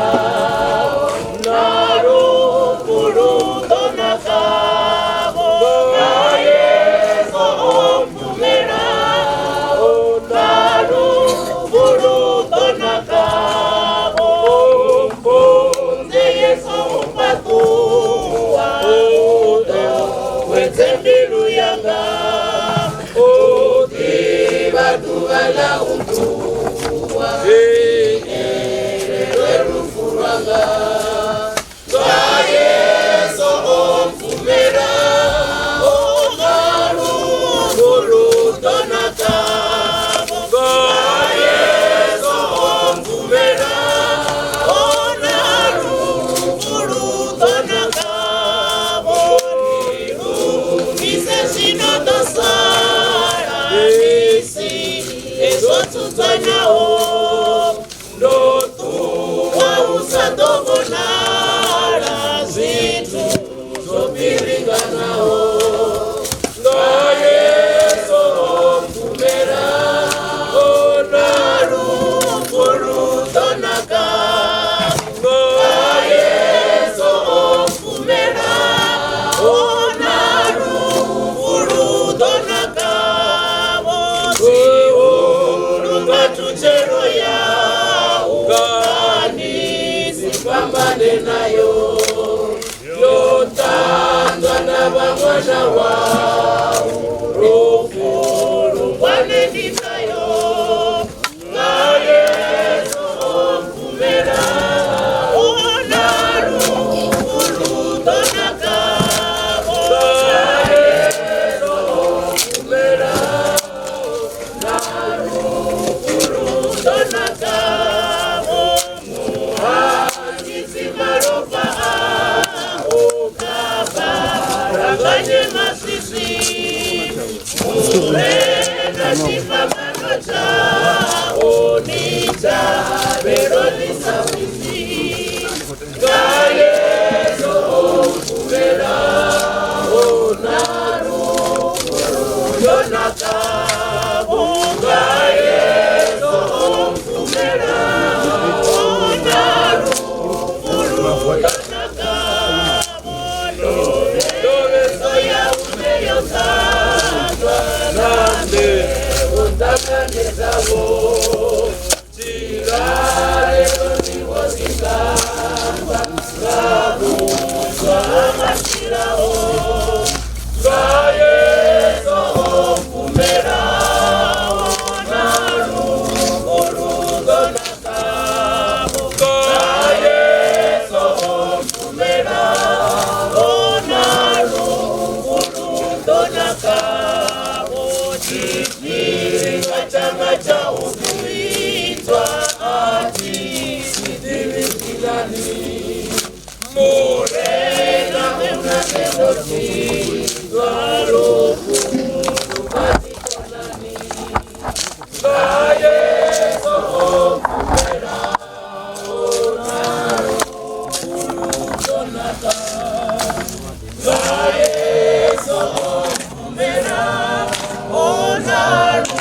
nayo yotandwa na bamwana wao rufuru wanendinayo nga Yesu omvumera ona rufuru tonakabo nga Yesu omvumera na rufuru tonakabo muhanyisi marofa Ranganye masisi Murena chipamano chao Nita veroni sawisi Kayezo kumera Onaru Yonaka Kayezo kumera Onaru Yonaka Nande utakanizabo Tirare ni wazikamba Gabuza mashirao Gayezo kumera Onaru urugo nakabo Gayezo kumera Onaru urugo nakabo Changa cha ukuitwa ati sitirikilani Murena unakendoti Warufu Tukatikonani Kayezo kumera Onaru Urutonaka Kayezo kumera Onaru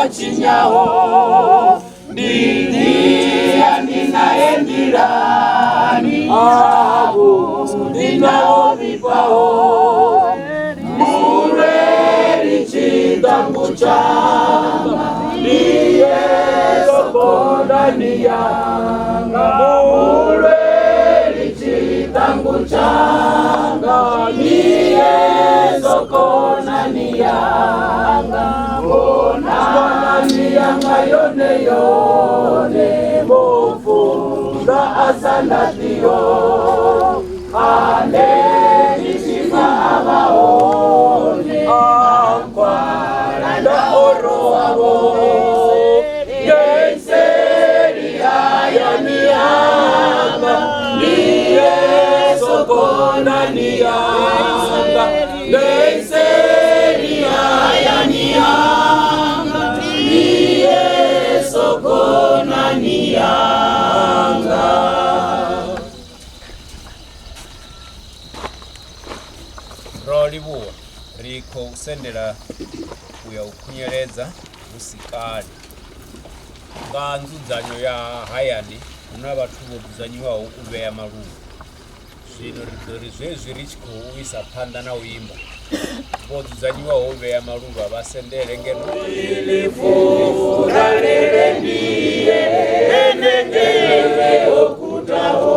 Chinyao Didia ninaendirani Abu Dinao vipao Mureri chitambu chama Liye yanga mulweli chitangu changa niye sokona niyanga bona niyanga yone yone mofunda asandatiyo ale nishima abaone akwala na oro abo yenseri haya niyanga niye sokona niyanga yenseri haya niyanga niye sokona niyanga. Rolibuwa riko usendera kuya ukunyereza usikali nganzuzanyo ya hayani unabatubuzanyo wawo ubeya marumu zvino rizvezvi richikuwisa panda na uimba bozuzanyo wawo ubeya marumu abasendere ngeno ilifura lele ndiye enengele okutaho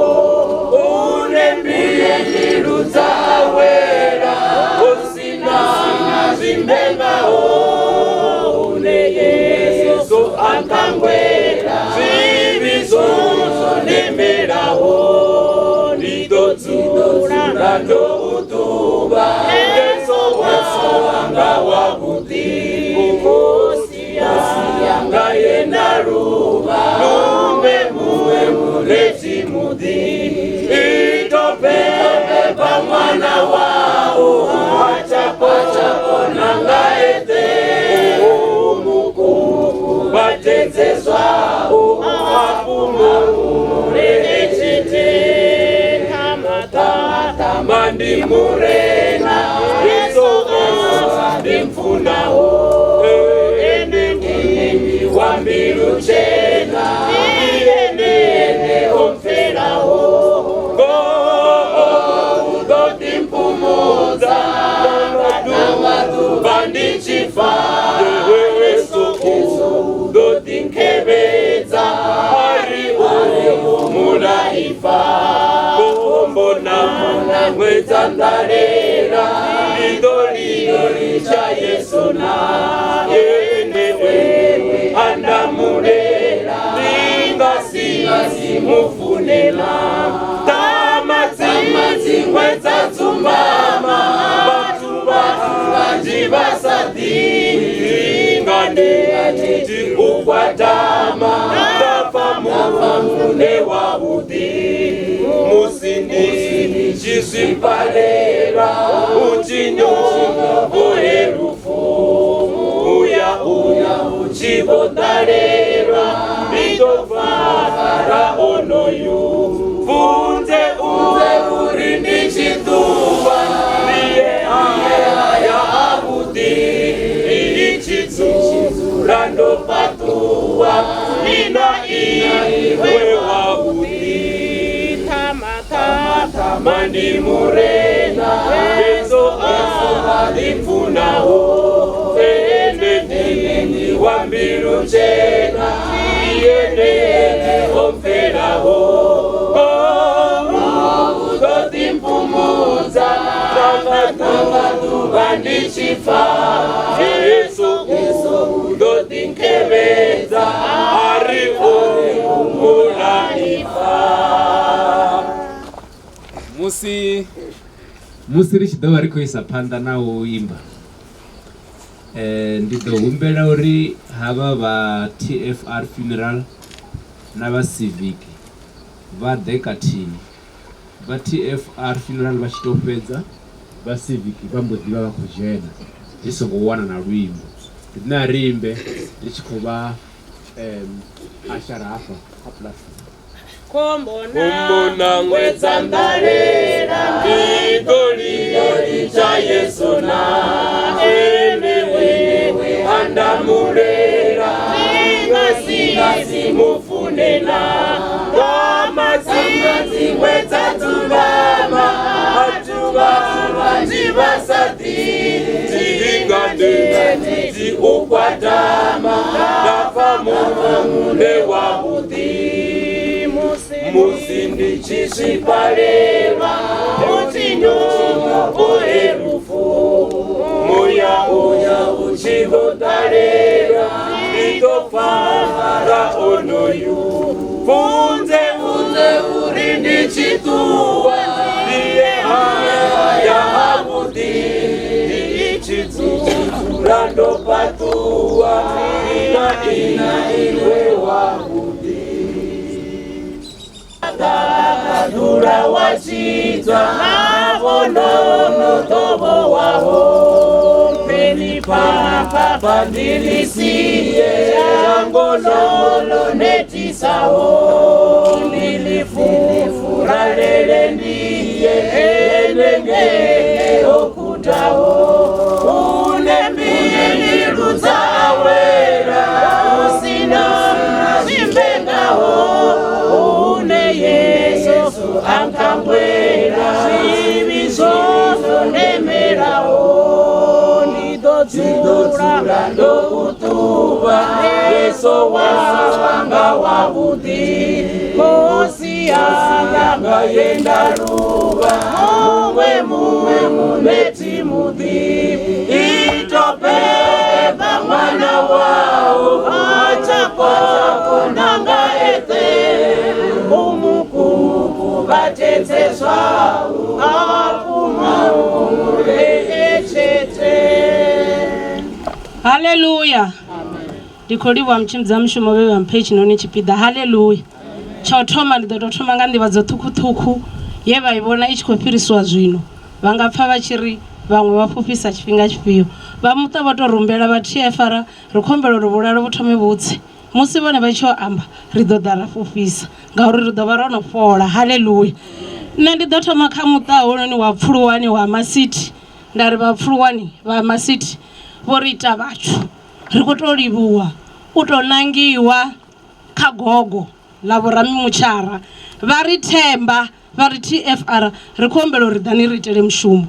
unembiye ndiluzawera osina zimbengaho uneyeso akangwera zibizozo nemeraho nidodzura ndoutuba yeso wasanga wabuti yanga yenaruba nume muwe mulezi mudi itopepe pamwana wao achapachapo nangaete umukufu batezezwao apumure echite tamatama ndimurena yeso ndimfunaho wambiluchena ienene omferaho udotimpumuza nangatu bandichifa yeso udotinkebeza ari mulaifa kombona mwezandarera lidolidoli cha yeso na andamurera ndingasi mufunela tamazi mwezatsumbama batu vanjivasati ngandeti ukwatama ndapamune wabuti musindi chisipalera uchinyovo herufu uya uchivondarera nditofara onoyu funze uri ndichituva niye haya abuti ichitsura ndopatuwa ina iwe wabuti tamatama ndimurena yeso adimfunaho wambiluchena ienene omferaho udotimpumuza tangatu bandichifa yeso udotinkebeza ari mulaifa musi richidova rikuisa panda nawo imba ndidohumbela uri hava va TFR funeral na va civic va dekatini va TFR funeral vachitopedza va civic vambodiva va kujena ndisogowana na luimbo ndina rimbe ndichikova asharafa aplas kombona ngwezandarera ndidolidoli cha yeso na enewewe andamurera ngasi mufunena tamazi ngwezatsumbama atuva njivasati tingande ti ukwatama ndapamune wabuti musindi chisipaleva utinyopo erufu moya uya uchigotarera itofara onoyu funze urindi chituwa ndiye haya habuti ichituwa ndo patua ina iwe wabuti Dura wachitwa navonono tobo waho peni papa pandilisiye changonololo netisaho nilifura lele ndiye enenge okutaho unembili zawera usina zimbengaho Yesu ankambwera zibizozo nemeraho nidodzura ndokutuba Yesu wanga wabuti mosi yanga yenda ruba muwe muneti mudi itopeba mwana wao achako nanga batetseswa apumule echete. Haleluya. Ndikolibwa mchimza mshumo wewe ampe chinoni chipida. Haleluya. Chautoma ndotoma ngandi vadzothuku yeva ibona ichikopiriswa zvino. Vangapfa vachiri vamwe vapfupisa chifhinga chifio. Vamuta vatorumbela vatiyefara rikombelo rubulalo butome butse. Musi vone vachiamba ridodha rafufisa ngauri ridova ronofola. Haleluya. Nne ndidotoma kha muta hononi wa pfuluwani wa masiti ndari vapfuluwani va masiti vorita vachu rikutolivuwa utonangiwa kha gogo lavo ra mimuchara vari themba vari TFR rikombelo ridani ritele mshumo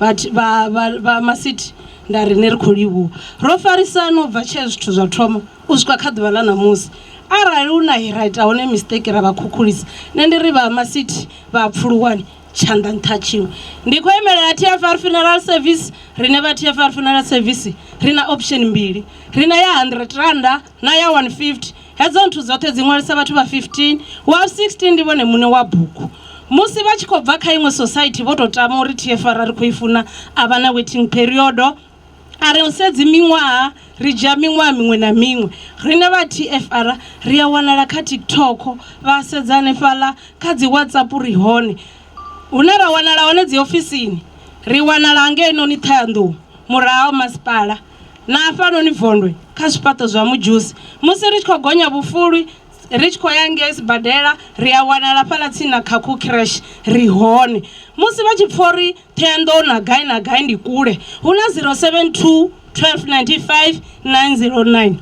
va masiti ndari nerikholivuwa rofarisano bva che zwithu zwa thoma usvika kha ḓuvha ḽa namusi arali una iraita one mistake ra vakhukhulisa nne ndiri va masiti va pfuluwani tshanḓa nṱha tshiṅwe ndi khou emelela TFR funeral service rine va TFR funeral service rina option mbili rina ya 100 randa na ya 150 hedzo nthu dzoṱhe dzi ṅwalisa vhathu va 15 wa 16 ndi vhone muṋe wa buku musi vha tshi khou bva kha iṅwe society vho to tama uri TFR ri khou i funa a vha na waiting period are usedzi miṅwaha ri dzhia miṅwaha miṅwe na miṅwe rine va TFR ri ya wanala kha TikTok vha sedza hanefhaḽa kha dzi WhatsApp ri hone hune ra wanala hone dzi ofisini ri wanala ngeno Ṱhohoyanḓou murahu masipala na hafhanoni Vondwe kha zwifhaṱo zwa Mujusi musi ri tshi khou gonya Vhufuli ri tshi khou ya ngei sibadela ri ya wanala fhaḽa tsini na Khakhu crash ri hone musi vha tshi pfha uri Ṱhohoyanḓou na gai ndi kule hu na 072 1295 909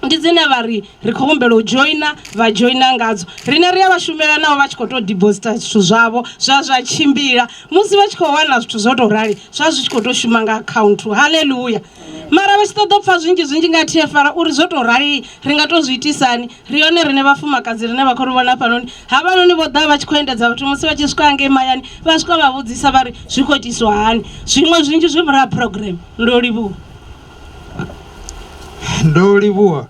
ndi dzine vha ri khou humbela u joina vha joina ngadzo rine ri ya vha shumela nao vha tshi khou to deposita zwithu zwavho zwa tshimbila musi vha tshi khou wana zwithu zwo to rali zwi tshi khou to shuma nga account. Haleluya. Mara vha tshi ṱoḓa pfha zwinzhi nga TFR uri zwo to rali ri nga to zwi itisani ri yone rine vhafumakadzi rine vha khou vhona fhanoni havhanoni vho ḓa vha tshi khou endedza vhathu musi vha tshi swika ngei mayani vha swika vha vhudzisa vha ri zwi khou itiswa hani zwiṅwe zwinzhi zwi vhura program. Ndo livhuwa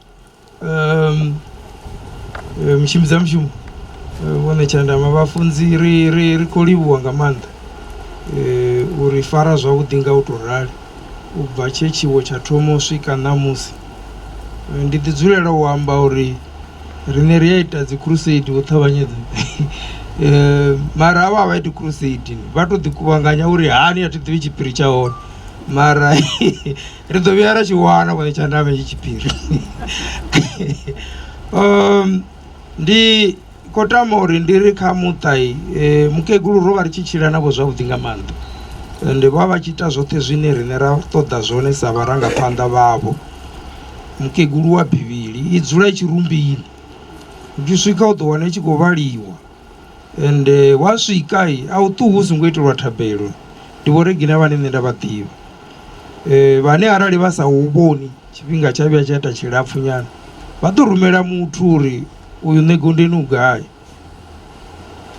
mshimza mshumo vhone tshandama vhafunzi ri khou livhuwa nga maanḓa uri fara zwavhuḓi nga u to rali u bva tshe tshiwo tsha thoma u swika ṋamusi ndi ḓi dzulela u amba uri rine ri ya ita dzi crusade u ṱavhanyedza mara havha a vha iti crusade vha to ḓi kuvhanganya uri hani a thi ḓivhi tshiphiri tsha hone mara ri ḓo vhuya ra tshi wana vhone tshandama tshi tshiphiri ndi khou tama uri ndi ri kha muṱai mukegulu ro vha ri tshi tshila navho zwavhuḓi nga maanḓa ende vha vha tshi ita zwoṱhe zwine rine ra ṱoḓa zwone sa vharangaphanḓa vhavho. Mukegulu wa Bivhili i dzula i tshirumbini u tshi swika u ḓo wana i tshi khou vhaliwa ende wa swika a u ṱuwi u songo itelwa thabelo ndi vho Regina vhane nṋe nda vha ḓivha vhane arali vha sa u vhoni tshifhinga tsha vhuya tsha ita tshilapfu nyana vha ḓo rumela muthu uri uyu ṋegondeni u gai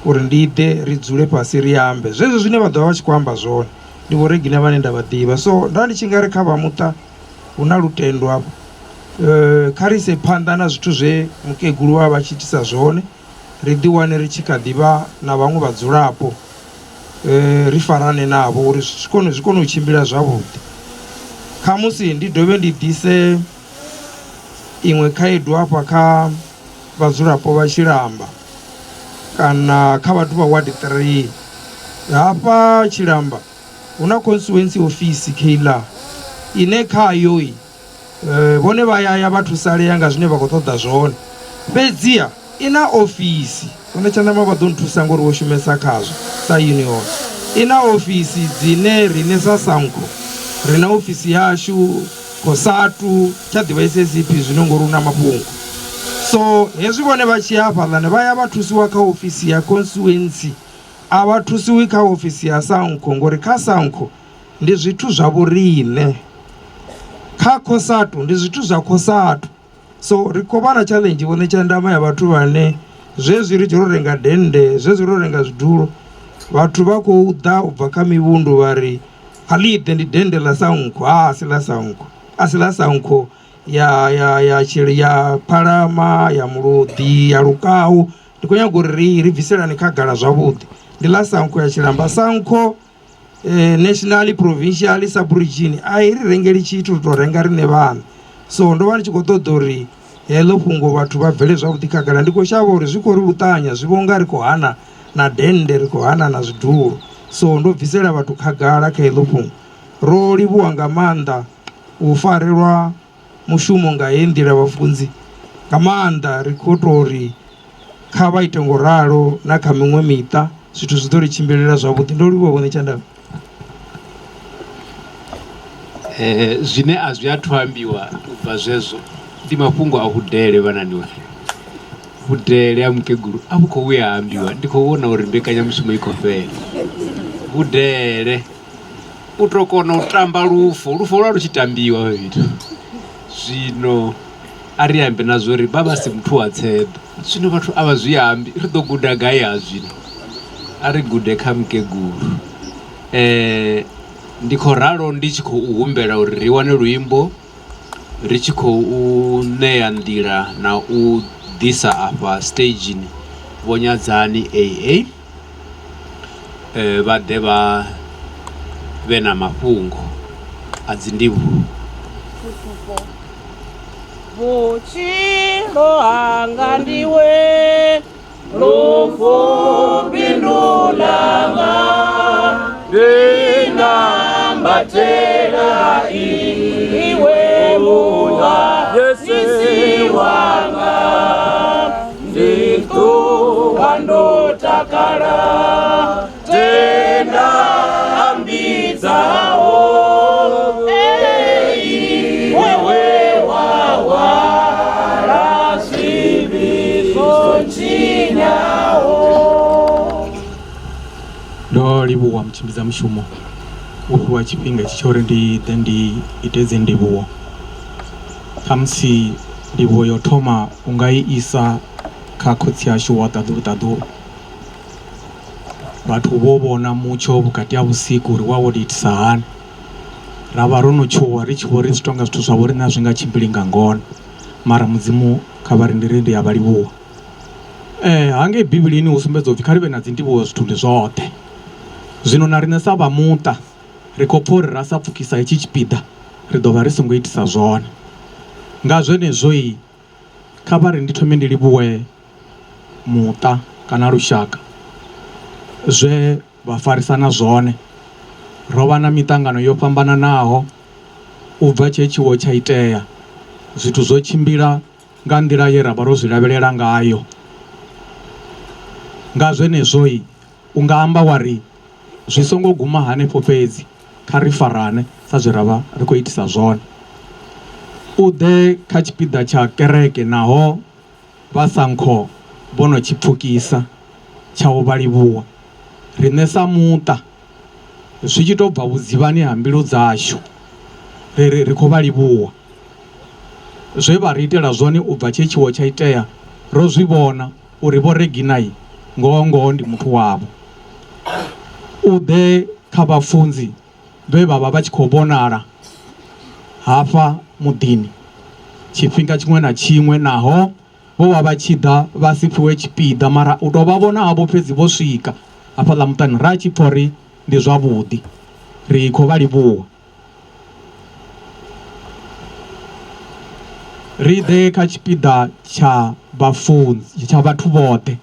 uri ndi ḓe ri dzule fhasi ri ambe zwezwo zwine vha ḓo vha vha tshi khou amba zwone ndi vho Regina vhane nda vha ḓivha. So nda ndi tshi nga ri kha vha muṱa hu na lutendo afho, kha ri ise phanḓa na zwithu zwe mukegulu wa vha tshi itisa zwone, ri ḓi wane ri tshi kha ḓivha na vhaṅwe vhadzulapo, ri farane navho uri zwi kone u tshimbila zwavhuḓi. Kha musi ndi dovhe ndi ḓise iṅwe khaedu hafha kha vhadzulapo vha Tshilamba kana kha vhathu vha ward 3 hafha Tshilamba hu na constituency office Keiḽa ine khayo vhone vha ya vha thusalea nga zwine vha khou ṱoḓa zwone, fhedziha i na ofisi hune Tshandama vha ḓo nthusa ngori wo shumesa khazwo sa union. I na ofisi dzine riṋe sa SANCO ri na ofisi yashu Kosatu tsha ḓivha SSP zwino ngori u na mafhungo. So hezwi vhone vha tshi ya hafhaḽani vha ya vha thusiwa kha ofisi ya constituency, a vha thusiwi kha ofisi ya SANCO ngori kha SANCO ndi zwithu zwa vhoriṋe, kha Kosatu ndi zwithu zwa Kosatu. So ri khou vha na challenge vhone Tshandama ya vhathu vhane zwezwi ri tshi ro renga dende, zwezwi ro renga zwidulo, vhathu vha khou ḓa u bva kha mivhundu vha ri Khalid ndi dende la SANCO. A si la SANCO, a si la SANCO ya Phalama, ya Mulodi, ya Lukau. Ndi khou nyaga uri ri bviselani khagala zwavhuḓi, ndi la SANCO ya Tshilamba. SANCO national provincial sub-region a i ri rengeli tshithu to renga riṋe vhana. So ndo vha ndi tshi khou ṱoḓa uri heḽo fhungo vhathu vha bvele zwavhuḓi khagala. Ndi khou shavha uri zwi khou ri vhuṱanya zwi vho nga ri khou hana na dende, ri khou hana na zwidulo. So ndo bvisela vhathu khagala kha heḽo fhungo. Ro livhuwa nga maanḓa u farelwa mushumo nga heyi nḓila vhafunzi, nga maanḓa ri khou tou ri kha vha ite ngoralo na kha miṅwe miṱa zwithu zwi ḓo ri tshimbilela zwavhuḓi. Ndo livhuwa vhone Tshandama. Zwine a zwi athu ambiwa u bva zwezwo ndi mafhungo a vhudele vhanani vhane vhudele ha mukegulu a vhu khou vhuya ambiwa. Ndi khou vhona uri mbekanyamushumo i khou fhela. Vhudele u tou kona u tamba lufo lwa lu tshi tambiwa zwithu zwino a ri ambe na zwo ri baba si muthu wa tseḓo. Zwino vhathu a vha zwi ambi, ri ḓo guda gai ha zwino? A ri gude kha mukegulu. Ndi khou ralo ndi tshi khou humbela uri ri wane luimbo ri tshi khou ṋea nḓila na u ḓisa afha stageni Vho Nyadzani AA vha ḓe vha vhe na mafhungo a dzi ndivhuwo. Vhutshilo hanga ndiwe lufu bindu langa ndinambatela iwe muhandisi wanga ndituwa ndotakala tenda ambidzawo wewe wawala zviviso nchinyawo. Ndo livhuwa mutshimbiza mushumo u fhiwa tshifhinga tshi tsho uri ndi ḓe ndi ite dzi ndivhuwo. Khamusi ndivhuwo yo thoma u nga i isa kha khotsi yashu wa ṱaḓulu. Vhathu vho vhona mutsho vhukati ha vhusiku uri wa wo itisa hani, ra vha ro no tshuwa ri tshi vho ri zwi tonga zwithu zwa vho ri na zwi nga tshimbili nga ngona, mara mudzimu kha vha ri ndi ya vha livhuwa. Hangei Bivhilini hu sumbedza upfhi kha ri vhe na dzi ndivhuwo zwithu ndi zwoṱhe. Zwino na riṋe sa vha muṱa ri khou pfha uri ra sa pfukisa hetshi tshipiḓa ri ḓo vha ri songo itisa zwone. Nga zwenezwo kha vha ri ndi thome ndi livhuwe muṱa kana lushaka zwe vha farisana zwone. Ro vha na miṱangano yo fhambananaho u bva tshe tshiwo tsha itea, zwithu zwo tshimbila nga nḓila ye ra vha ro zwi lavhelela ngayo. Nga zwenezwo u nga amba wa ri zwi songo guma hanefho fhedzi, kha ri farane sa zwe ra vha ri khou itisa zwone. U ḓe kha tshipiḓa tsha kereke naho vha SANCO vho no tshi pfukisa tsha u vha livhuwa. Riṋe sa muṱa zwi tshi tou bva vhudzivhani ha mbilu dzashu ri khou vha livhuwa. Zwe vha ri itela zwone u bva tshe tshiwo tsha itea ro zwi vhona uri Vho Regina ngoho ndi muthu wavho. U ḓe kha vhafunzi vhe vha vha tshi khou vhonala hafha muḓini tshifhinga tshiṅwe na tshiṅwe, naho vho vha vha tshi ḓa vha si fhiwe tshipiḓa, mara u tou vha vhona havho fhedzi vho swika hafhaḽa muṱani ra tshi pfha uri ndi zwavhuḓi, ri khou vha livhuwa. Ri ḓe kha tshipiḓa tsha vhafunzi tsha vhathu vhoṱhe.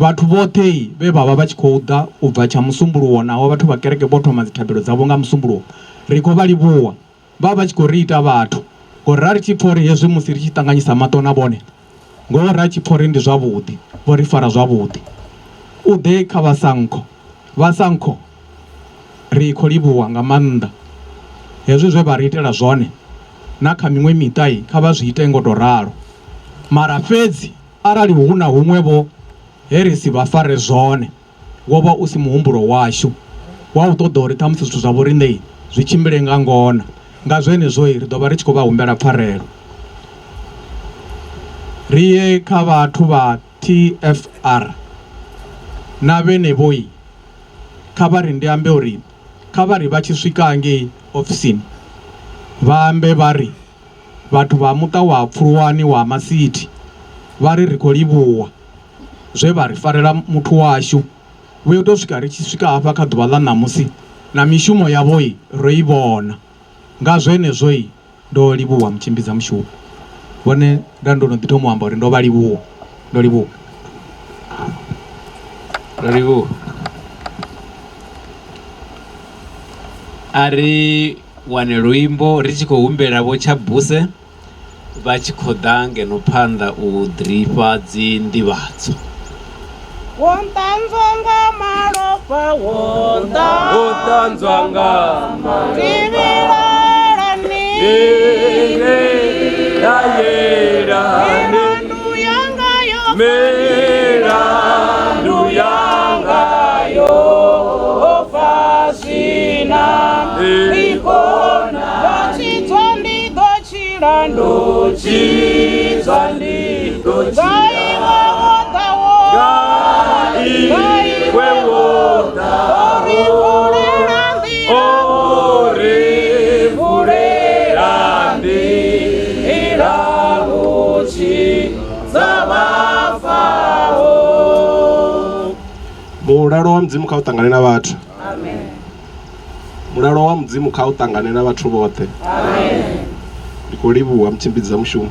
Vhathu vhoṱhe vhe vha vha vha tshi khou ḓa u bva tsha musumbuluwo, naho vhathu vha kereke vho thoma dzi thabelo dzavho nga musumbuluwo, ri khou vha livhuwa. Vha vha tshi khou ri ita vhathu ngori ra ri tshi pfha uri hezwi musi ri tshi ṱanganyisa maṱo na vhone, ngoho ra tshi pfha uri ndi zwavhuḓi, vho ri fara zwavhuḓi. U ḓe kha vhasankho, vhasankho ri khou livhuwa nga maanḓa hezwi zwe vha ri itela zwone, na kha miṅwe miṱa kha vha zwi ite ngo tou ralo. Mara fhedzi arali hu na huṅwevho he ri si vha fare zwone, wo vha u si muhumbulo washu wa u ṱoḓa uri ṱhamusi zwithu zwa vho riṋe zwi tshimbile nga ngona. Nga zwenezwo ri ḓo vha ri tshi khou vha humbela pfarelo. Ri ye kha vhathu vha TFR na vhenevho kha vha ri ndi ambe uri kha vha ri vha tshi swika ngei ofisini vha ambe vha ri vhathu vha muṱa wa Pfulwani wa Masiti vha ri khou livhuwa zwe vha ri farela muthu washu. Vho yo tou swika ri tshi swika hafha kha ḓuvha ḽa ṋamusi na mishumo yavho ro i vhona. Nga zwenezwo ndo livhuwa mutshimbidza mushumo, vhone nda ndo no ḓi thoma u amba uri ndo vha livhuwa, ndo livhuwa. Ndo livhuwa. A ri wane luimbo ri tshi khou humbela vho Tshabuse vha tshi khou ḓa ngeno phanḓa u ḓirifha dzi nḓivhadzo. Wo ṱanzwa nga malofha, wo ṱanzwa nga malofha, milandu yangayo ofasina ikona vachitswa ndido chilando chitswa ndido chilando gaiwe woda orivulera ndira luchi zavafao. Mulalo wa Mudzimu kha u ṱangane na vhathu. Amen. Mulalo wa Mudzimu kha u ṱangane na vhathu vhoṱhe. Amen. Ndi khou livhuwa mutshimbidza mushumo.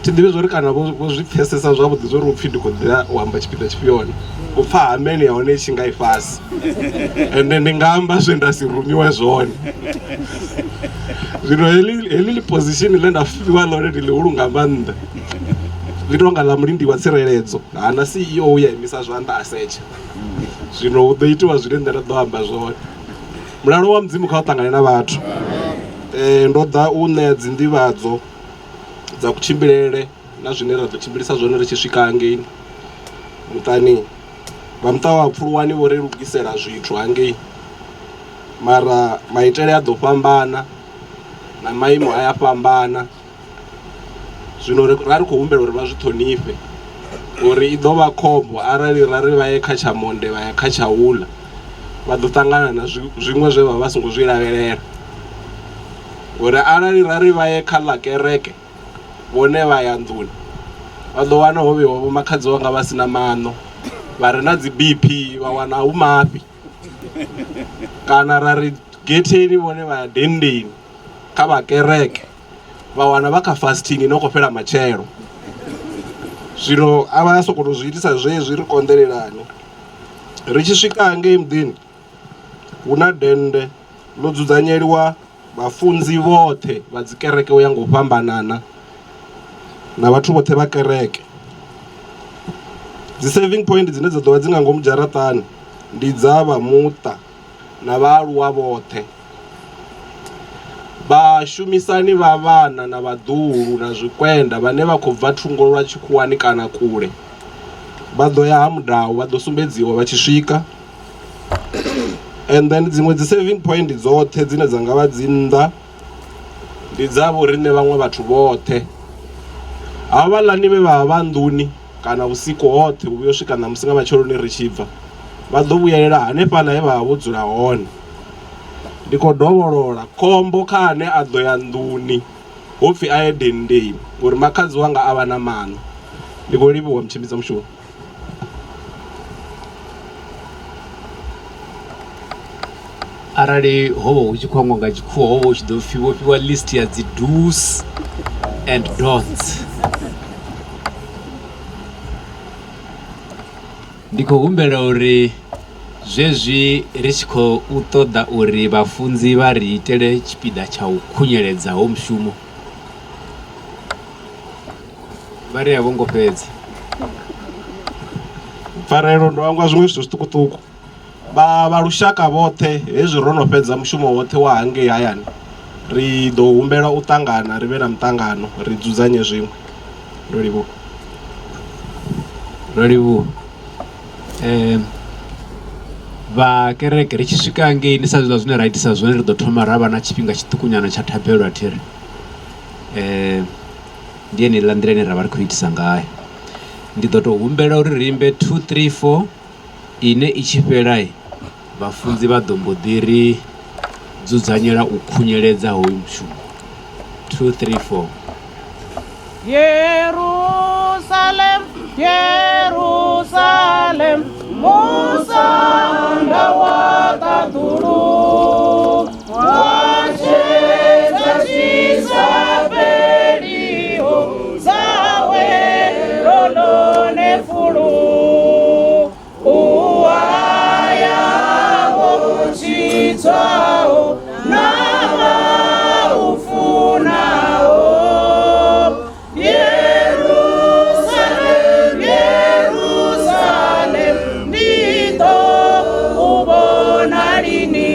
Thi ḓivhi zwo ri kana vho zwi pfesesa zwavhuḓi zwo ri upfhi ndi khou ḓa u amba tshipiḓa tshifhioni. U pfha hamene ya hone i tshi nga i fhasi. Ende ndi nga amba zwe nda si rumiwe zwone. Zwino heḽi position ḽe nda fhiwa ḽone ndi ḽihulu nga maanḓa. Ḽi tonga ḽa mulindi wa tsireledzo, hana CEO uya imisa zwanḓa a setsha. Zwino hu ḓo itiwa zwine nṋe nda ḓo amba zwone. Mulalo wa Mudzimu kha u ṱangane na vhathu. Ndo ḓa u ṋea dzi nḓivhadzo dza kutshimbilele na zwine ra ḓo tshimbilisa zwone ri tshi swika hangei muṱani. Vha muṱa wa Pfulwani vho ri lugisela zwithu hangei, mara maitele a ḓo fhambana na maimo a ya fhambana. Zwino ra ri khou humbela uri vha zwi ṱhonifhe uri i ḓo vha khombo arali ra ri vha ye kha tsha monde vha ya kha tsha uḽa vha ḓo ṱangana na zwiṅwe zwe vha songo zwi lavhelela. Uri arali ra ri vha ye kha ḽa kereke vhone vha ya nḓuni vha ḓo wana ho vheiwa vho makhadzi wanga vha sina maṋo, vha re na dzi BP vha wana hu mafhi. Kana ra ri getheni vhone vha ya dendeni kha vha kereke vha wana vha kha fasting no khou fhela matshelo. Zwino a vha sokou zwi itisa zwezwi ri konḓelelani. Ri tshi swika hangei muḓini hu na dende ḽo dzudzanyeliwa vhafunzi vhoṱhe vha dzi kereke u ya nga u fhambanana na vhathu vhoṱhe vha kereke. Dzi saving point dzine dza ḓovha dzi nga ngomu dzharaṱani ndi dza vha muṱa na vhaaluwa vhoṱhe. Vhashumisani vha vhana na vhaḓuhulu na zwikwenda vhane vha khou bva thungo lwa tshikhuwani kana kule vha ḓo ya ha mudau vha ḓo sumbedziwa vha tshi swika. And then dziṅwe dzi saving point dzoṱhe dzine dza nga vha dzi nnḓa ndi dza vho riṋe vhaṅwe vhathu vhoṱhe. Havhaḽani vhe vha vha nḓuni kana usiku hoṱhe u vhuya u swika na musi nga matsheloni ri tshi bva vha ḓo vhuyelela hanefhaḽa he vha vho dzula hone. Ndi khou dovholola khombo kha ane a ḓo ya nḓuni hopfi a ye dendeni uri makhadzi wanga a vha na maṋo. Ndi khou livhuwa mutshimbidza mushumo. Arali hovha hu tshi khou ṅwa nga tshikhuwa hovha hu tshi ḓo fhiwa list ya dzi do's and don'ts. Ndi khou humbela uri zwezwi ri tshi khou ṱoḓa uri vhafunzi vha ri itele tshipiḓa tsha u khunyeledza ho mushumo vha ri a vho ngo fhedza. Pfarelo ndo angwa zwiṅwe zwithu zwiṱukuṱuku vha lushaka vhoṱhe hezwi ro no fhedza mushumo woṱhe wa hangei hayani ri ḓo humbela u ṱangana ri vhe na muṱangano ri dzudzanye zwiṅwe. Ndo livhuwa. Ndo livhuwa. Vha kereke ri tshi swika hangei ni sa zwiḽa zwine ra itisa zwone ri ḓo thoma ra vha na tshifhinga tshiṱukunyana tsha thabelo a thiri ndi yeneiḽa nḓila ine ra vha ri khou itisa ngayo. Ndi ḓo tou humbela uri ri imbe 2 3 4 ine i tshi fhela vhafunzi vha ḓo mbo ḓi ri dzudzanyela u khunyeledza hoyu mushumo. 2 3 4 Jerusalem, Jerusalem, musanda wa kadulu, wacheza chisabeliho, zawe lolone fulu, uwaya wochitwao, nama ufunao. Jerusalem, Jerusalem, ndito ubona lini.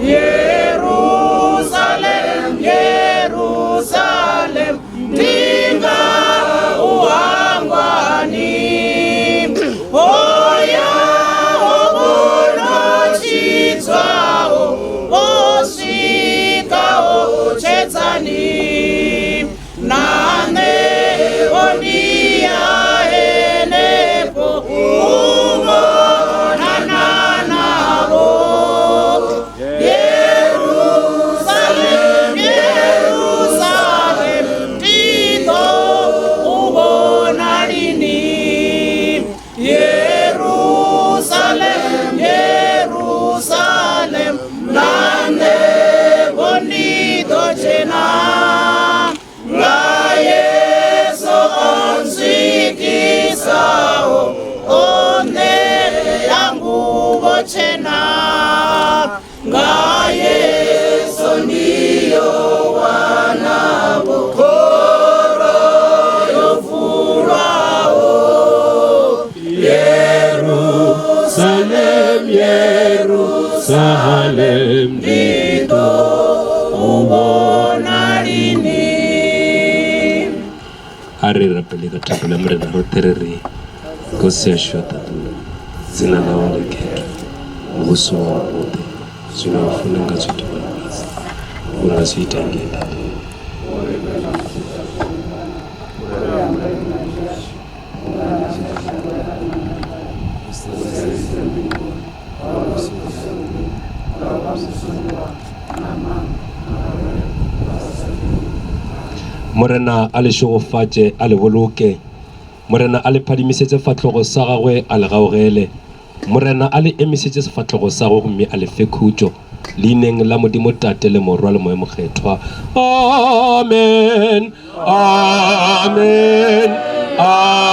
Jerusalem, Jerusalem, ndinga uhangwani. Oya obona chitwao, osvikao chetsani. Nane onia enepo ubonana nabo. Jerusalem, Jerusalem, ndito ubona lini. Jerusalem, Jerusalem, nane bonito chena. Ngayeso onzikisao, one yangubo chena. Ngayeso ndiyo wanabo, koro yofulwao. Jerusalem, Jerusalem, ndito ubona lini. Ari rapeleka tabula mrena rotereri kosesho tatu zina la wale ketu uso wa wote zina wafuna nga zote banazi unazita ngenda Morena a le šogofatše a le boloke, Morena a le phadimisetse fatlogo sa gagwe a le gaogele, Morena a le emišitše sefatlogo sa go mme a le fe khutšo leineng la Modimo Tate le Morwa le Moya Mokgethwa. Amen, amen, amen.